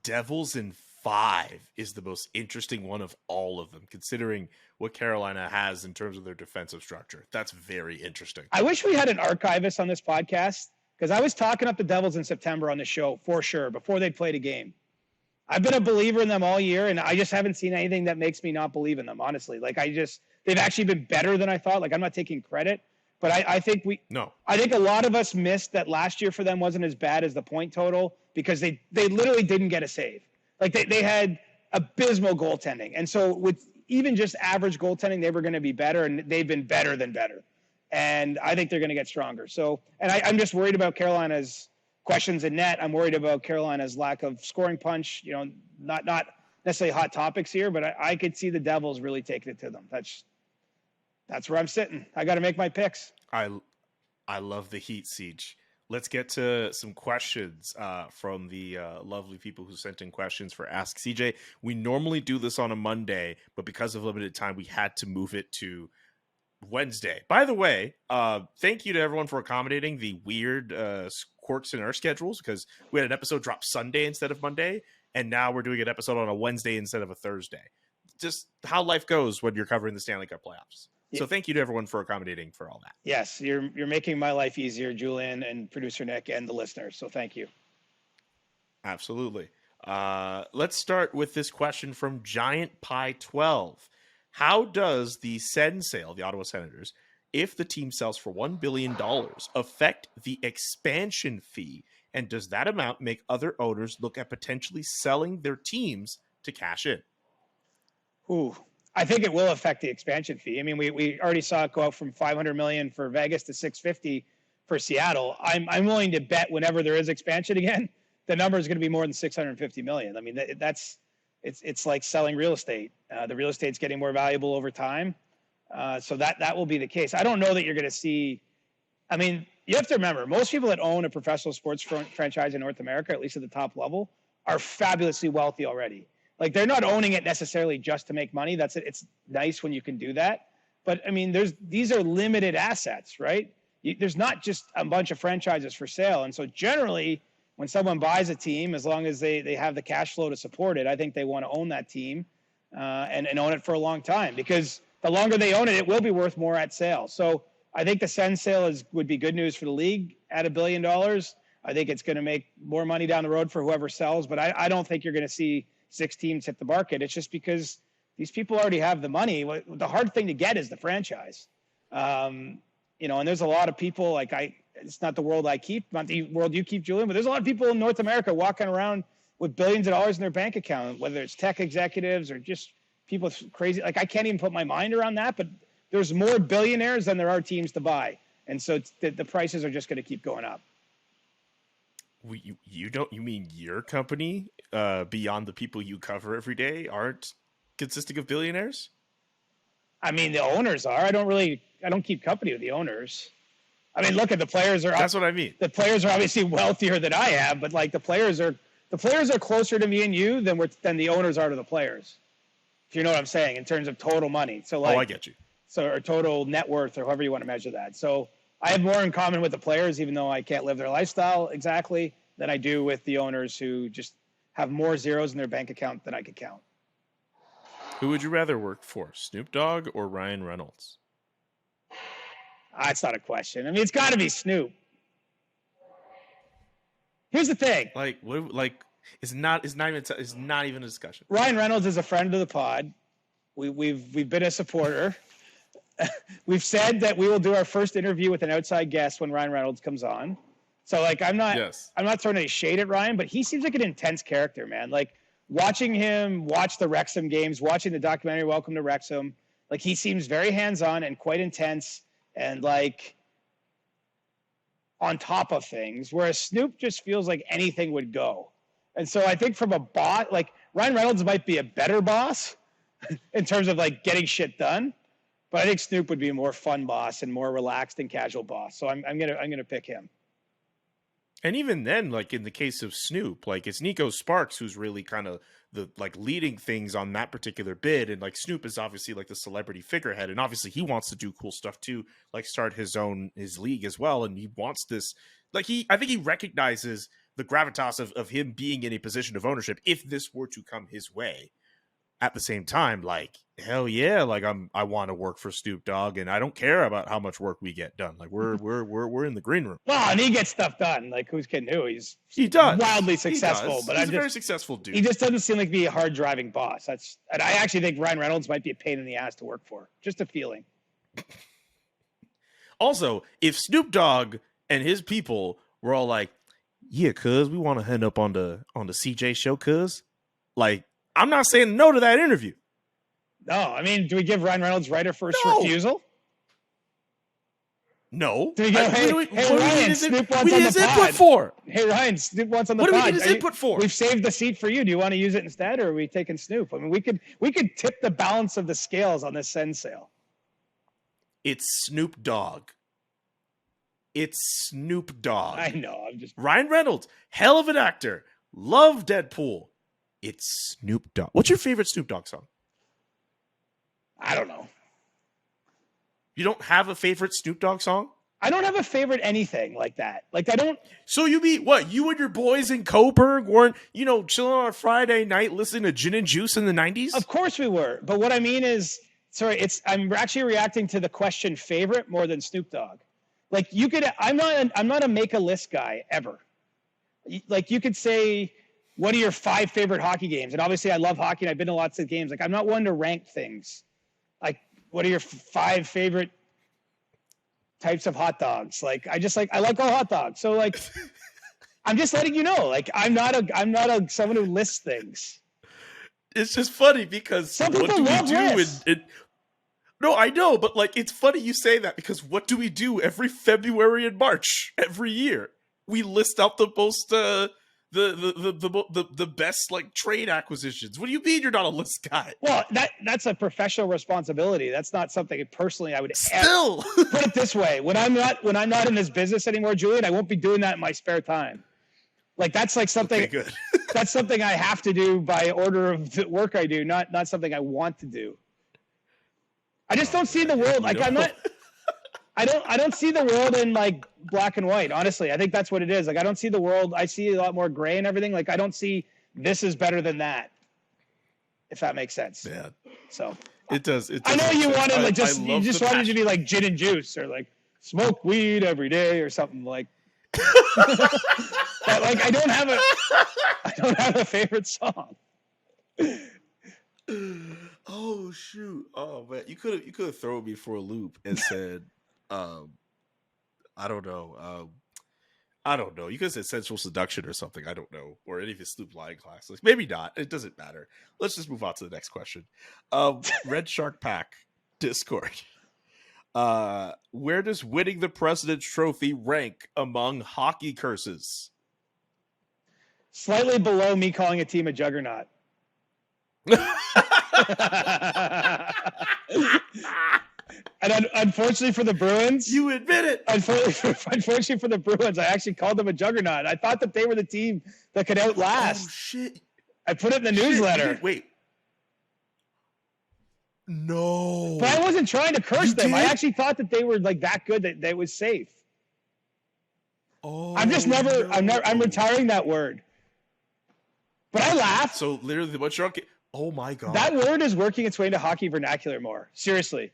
Devils in 5 is the most interesting one of all of them, considering what Carolina has in terms of their defensive structure. That's very interesting. I wish we had an archivist on this podcast, because I was talking up the Devils in September on the show, for sure, before they'd played a game. I've been a believer in them all year, and I just haven't seen anything that makes me not believe in them, honestly. Like, they've actually been better than I thought. Like, I'm not taking credit, but I think I think a lot of us missed that last year for them wasn't as bad as the point total, because they literally didn't get a save. Like, they had abysmal goaltending. And so with even just average goaltending, they were going to be better, and they've been better than better. And I think they're going to get stronger. So, and I'm just worried about Carolina's questions in net. I'm worried about Carolina's lack of scoring punch. You know, not necessarily hot topics here, but I could see the Devils really taking it to them. That's where I'm sitting. I got to make my picks. I love the heat siege. Let's get to some questions from the lovely people who sent in questions for Ask CJ. We normally do this on a Monday, but because of limited time, we had to move it to Wednesday. By the way, thank you to everyone for accommodating the weird quirks in our schedules, because we had an episode drop Sunday instead of Monday, and now we're doing an episode on a Wednesday instead of a Thursday. Just how life goes when you're covering the Stanley Cup playoffs. So thank you to everyone for accommodating for all that. Yes, you're making my life easier, Julian and producer Nick and the listeners. So thank you. Absolutely. Let's start with this question from Giant Pie 12. How does the Sen sale, the Ottawa Senators, if the team sells for $1 billion, affect the expansion fee? And does that amount make other owners look at potentially selling their teams to cash in? Ooh, I think it will affect the expansion fee. I mean, we already saw it go up from $500 million for Vegas to $650 for Seattle, I'm willing to bet whenever there is expansion again, the number is going to be more than 650 million. I mean, it's like selling real estate. The real estate's getting more valuable over time. So that will be the case. I don't know that you're going to see. I mean, you have to remember, most people that own a professional sports franchise in North America, at least at the top level, are fabulously wealthy already. Like, they're not owning it necessarily just to make money. It's nice when you can do that. But I mean, these are limited assets, right? There's not just a bunch of franchises for sale. And so generally, when someone buys a team, as long as they have the cash flow to support it, I think they want to own that team and own it for a long time, because the longer they own it, it will be worth more at sale. So I think the Sens sale would be good news for the league at $1 billion. I think it's going to make more money down the road for whoever sells, but I don't think you're going to see 6 teams hit the market. It's just because these people already have the money. The hard thing to get is the franchise. And there's a lot of people like it's not the world I keep, not the world you keep, Julian, but there's a lot of people in North America walking around with billions of dollars in their bank account, whether it's tech executives or just people crazy. Like, I can't even put my mind around that, but there's more billionaires than there are teams to buy. And so the prices are just going to keep going up. You mean your company, beyond the people you cover every day, aren't consisting of billionaires? I mean, the owners are. I don't keep company with the owners. I mean, look at the players That's what I mean. The players are obviously wealthier than I am, but like the players are closer to me and you than the owners are to the players. If you know what I'm saying, in terms of total money. So like, I get you. So, or total net worth, or however you want to measure that. So I have more in common with the players, even though I can't live their lifestyle exactly, than I do with the owners, who just have more zeros in their bank account than I could count. Who would you rather work for, Snoop Dogg or Ryan Reynolds? It's not a question. I mean, it's got to be Snoop. Here's the thing. It's not even a discussion. Ryan Reynolds is a friend of the pod. We've been a supporter. We've said that we will do our first interview with an outside guest when Ryan Reynolds comes on. So like, I'm not throwing any shade at Ryan, but he seems like an intense character, man. Like, watching him watch the Wrexham games, watching the documentary Welcome to Wrexham, like, he seems very hands-on and quite intense and like on top of things, whereas Snoop just feels like anything would go. And so I think from a boss, like, Ryan Reynolds might be a better boss in terms of like getting shit done, but I think Snoop would be a more fun boss and more relaxed and casual boss. So I'm gonna pick him. And even then, like, in the case of Snoop, like, it's Nico Sparks who's really kind of the like leading things on that particular bid, and like Snoop is obviously like the celebrity figurehead, and obviously he wants to do cool stuff too, like start his league as well, and he wants this, like, I think he recognizes the gravitas of him being in a position of ownership if this were to come his way. At the same time, like, hell yeah, like I want to work for Snoop Dogg, and I don't care about how much work we get done. Like, we're in the green room. Well, and he gets stuff done. Like, who's kidding who? He does wildly successful, but he's a very successful dude. He just doesn't seem like be a hard driving boss. And I actually think Ryan Reynolds might be a pain in the ass to work for. Just a feeling. Also, if Snoop Dogg and his people were all like, yeah, cuz we want to head up on the CJ show, cuz, like, I'm not saying no to that interview. No, I mean, do we give Ryan Reynolds right of first refusal? No. Do we go, hey Ryan, Snoop wants on the pod. What do you his input for? Hey, Ryan, Snoop wants on the pod. What do we need his input for? We've saved the seat for you. Do you want to use it instead, or are we taking Snoop? I mean, we could tip the balance of the scales on this Sens sale. It's Snoop Dogg. It's Snoop Dogg. I know. Ryan Reynolds, hell of an actor. Love Deadpool. It's Snoop Dogg. What's your favorite Snoop Dogg song? I don't know. You don't have a favorite Snoop Dogg song? I don't have a favorite anything like that. Like, I don't. So you mean what? You and your boys in Coburg weren't, chilling on a Friday night listening to Gin and Juice in the 90s? Of course we were. But what I mean is, I'm actually reacting to the question favorite more than Snoop Dogg. Like, I'm not a make a list guy ever. Like, you could say, what are your 5 favorite hockey games? And obviously I love hockey and I've been to lots of games. Like, I'm not one to rank things. Like, what are your 5 favorite types of hot dogs? Like, I like all hot dogs. So like, I'm just letting you know, like, I'm not someone who lists things. It's just funny because some people love lists. No, I know, but like it's funny you say that because what do we do every February and March every year? We list out the most the best like trade acquisitions. What do you mean you're not a list guy? Well, that's a professional responsibility. That's not something personally I would still put it this way. When I'm not in this business anymore, Julian, I won't be doing that in my spare time. Like that's like something. Okay, good. That's something I have to do by order of the work I do, not something I want to do. I just don't see the world like I'm not. I don't see the world in like black and white. Honestly, I think that's what it is. Like I don't see the world. I see a lot more gray and everything. Like I don't see this is better than that. If that makes sense. Yeah. So it does. I know you wanted like you just wanted to be like gin and juice or like smoke weed every day or something like. But like I don't have a favorite song. Oh shoot! Oh man, you could have thrown me for a loop and said, I don't know. You could have said sensual seduction or something. I don't know, or any of his Snoop Lion classics. Maybe not. It doesn't matter. Let's just move on to the next question. Red Shark Pack Discord. Where does winning the President's Trophy rank among hockey curses? Slightly below me calling a team a juggernaut. And unfortunately for the Bruins, you admit it. Unfortunately for the Bruins, I actually called them a juggernaut. I thought that they were the team that could outlast. Oh shit! I put it in the newsletter. Wait. No. But I wasn't trying to curse them. Did? I actually thought that they were like that good that they was safe. Oh. I'm retiring that word. But I laughed. So literally what you're oh my god. That word is working its way into hockey vernacular more. Seriously.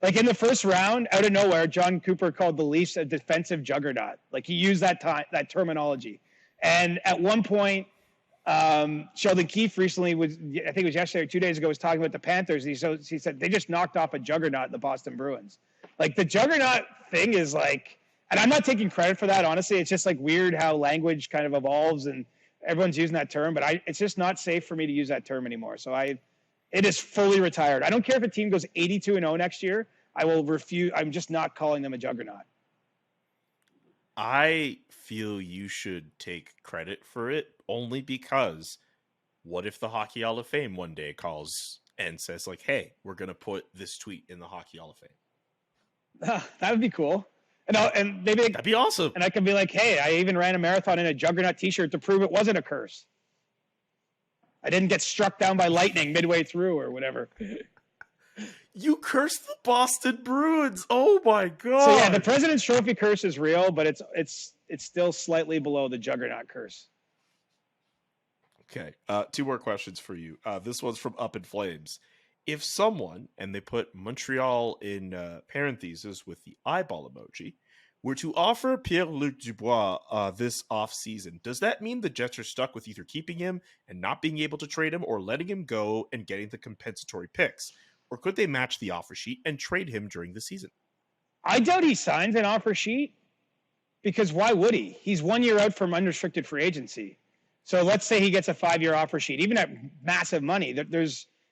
Like in the first round, out of nowhere, John Cooper called the Leafs a defensive juggernaut. Like he used that terminology. And at one point, Sheldon Keefe recently I think it was yesterday or 2 days ago, was talking about the Panthers. He said they just knocked off a juggernaut, the Boston Bruins. Like the juggernaut thing is like, and I'm not taking credit for that. Honestly, it's just like weird how language kind of evolves and everyone's using that term, but it's just not safe for me to use that term anymore. So it is fully retired. I don't care if a team goes 82-0 next year. I will refuse. I'm just not calling them a juggernaut. I feel you should take credit for it only because what if the Hockey Hall of Fame one day calls and says like, hey, we're going to put this tweet in the Hockey Hall of Fame? That would be cool. And maybe that'd be awesome. And I can be like, hey, I even ran a marathon in a juggernaut t-shirt to prove it wasn't a curse. I didn't get struck down by lightning midway through or whatever. You cursed the Boston Bruins. Oh my god. So yeah, the President's Trophy curse is real, but it's still slightly below the juggernaut curse. Okay. 2 more questions for you. This one's from Up in Flames. If someone, and they put Montreal in parentheses with the eyeball emoji, were to offer Pierre-Luc Dubois this offseason, does that mean the Jets are stuck with either keeping him and not being able to trade him or letting him go and getting the compensatory picks? Or could they match the offer sheet and trade him during the season? I doubt he signs an offer sheet because why would he? He's 1 year out from unrestricted free agency. So let's say he gets a 5-year offer sheet, even at massive money.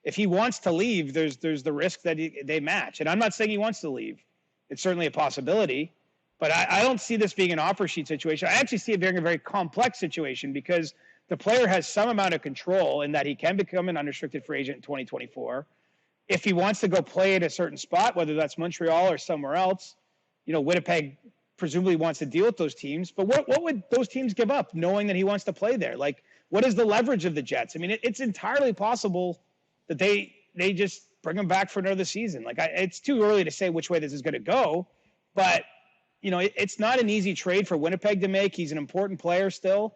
If he wants to leave, there's the risk that they match. And I'm not saying he wants to leave. It's certainly a possibility. But I don't see this being an offer sheet situation. I actually see it being a very complex situation because the player has some amount of control in that he can become an unrestricted free agent in 2024. If he wants to go play at a certain spot, whether that's Montreal or somewhere else, Winnipeg presumably wants to deal with those teams. But what would those teams give up knowing that he wants to play there? Like, what is the leverage of the Jets? I mean, it's entirely possible that they just bring him back for another season. Like, it's too early to say which way this is going to go. But, it's not an easy trade for Winnipeg to make. He's an important player still.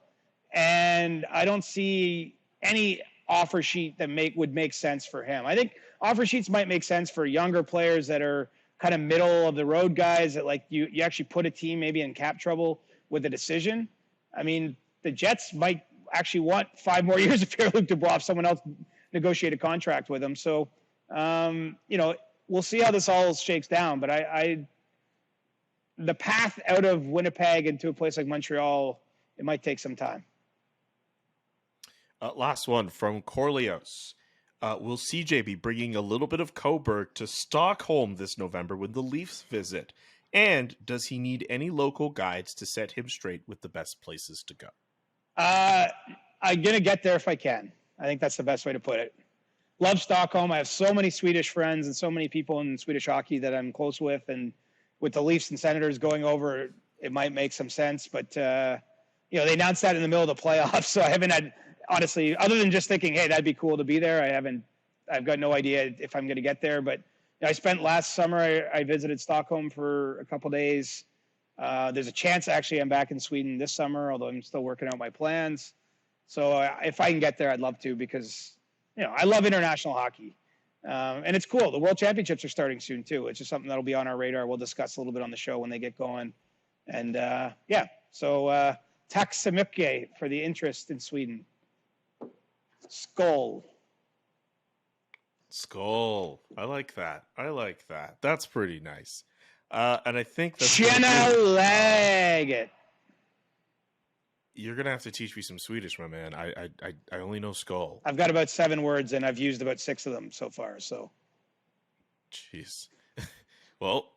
And I don't see any offer sheet that would make sense for him. I think offer sheets might make sense for younger players that are kind of middle of the road guys that like you actually put a team maybe in cap trouble with a decision. I mean, the Jets might actually want 5 more years of Pierre-Luc Dubois if someone else negotiate a contract with him. So, we'll see how this all shakes down. But the path out of Winnipeg into a place like Montreal, it might take some time. Last one from Corleos. Will CJ be bringing a little bit of Coburg to Stockholm this November when the Leafs visit? And does he need any local guides to set him straight with the best places to go? I'm going to get there if I can. I think that's the best way to put it. Love Stockholm. I have so many Swedish friends and so many people in Swedish hockey that I'm close with. And with the Leafs and Senators going over, it might make some sense. But, they announced that in the middle of the playoffs. So I haven't had, honestly, other than just thinking, hey, that'd be cool to be there. I've got no idea if I'm going to get there. But I spent last summer, I visited Stockholm for a couple days. There's a chance, actually, I'm back in Sweden this summer, although I'm still working out my plans. So if I can get there, I'd love to because, I love international hockey. And it's cool. The World Championships are starting soon, too. It's just something that'll be on our radar. We'll discuss a little bit on the show when they get going. And, so tack så mycket for the interest in Sweden. Skål. Skull. I like that. That's pretty nice. And I think that's Tjena läget. You're gonna have to teach me some Swedish, my man. I only know skull. I've got about 7 words, and I've used about 6 of them so far. So, jeez. Well,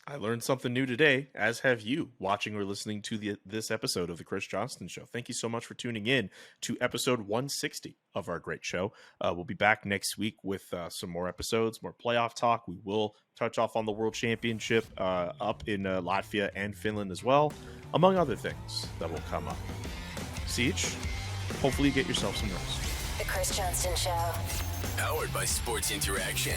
I learned something new today, as have you, watching or listening to this episode of the Chris Johnston Show. Thank you so much for tuning in to episode 160 of our great show. We'll be back next week with some more episodes, more playoff talk. We will touch off on the World Championship up in Latvia and Finland as well, among other things that will come up. Siege, hopefully you get yourself some rest. The Chris Johnston Show. Powered by Sports Interaction.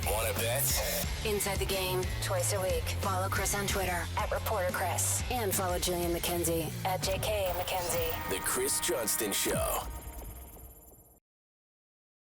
Want to bet? Inside the Game, twice a week. Follow Chris on Twitter @ReporterChris. And follow Julian McKenzie @JK McKenzie. The Chris Johnston Show.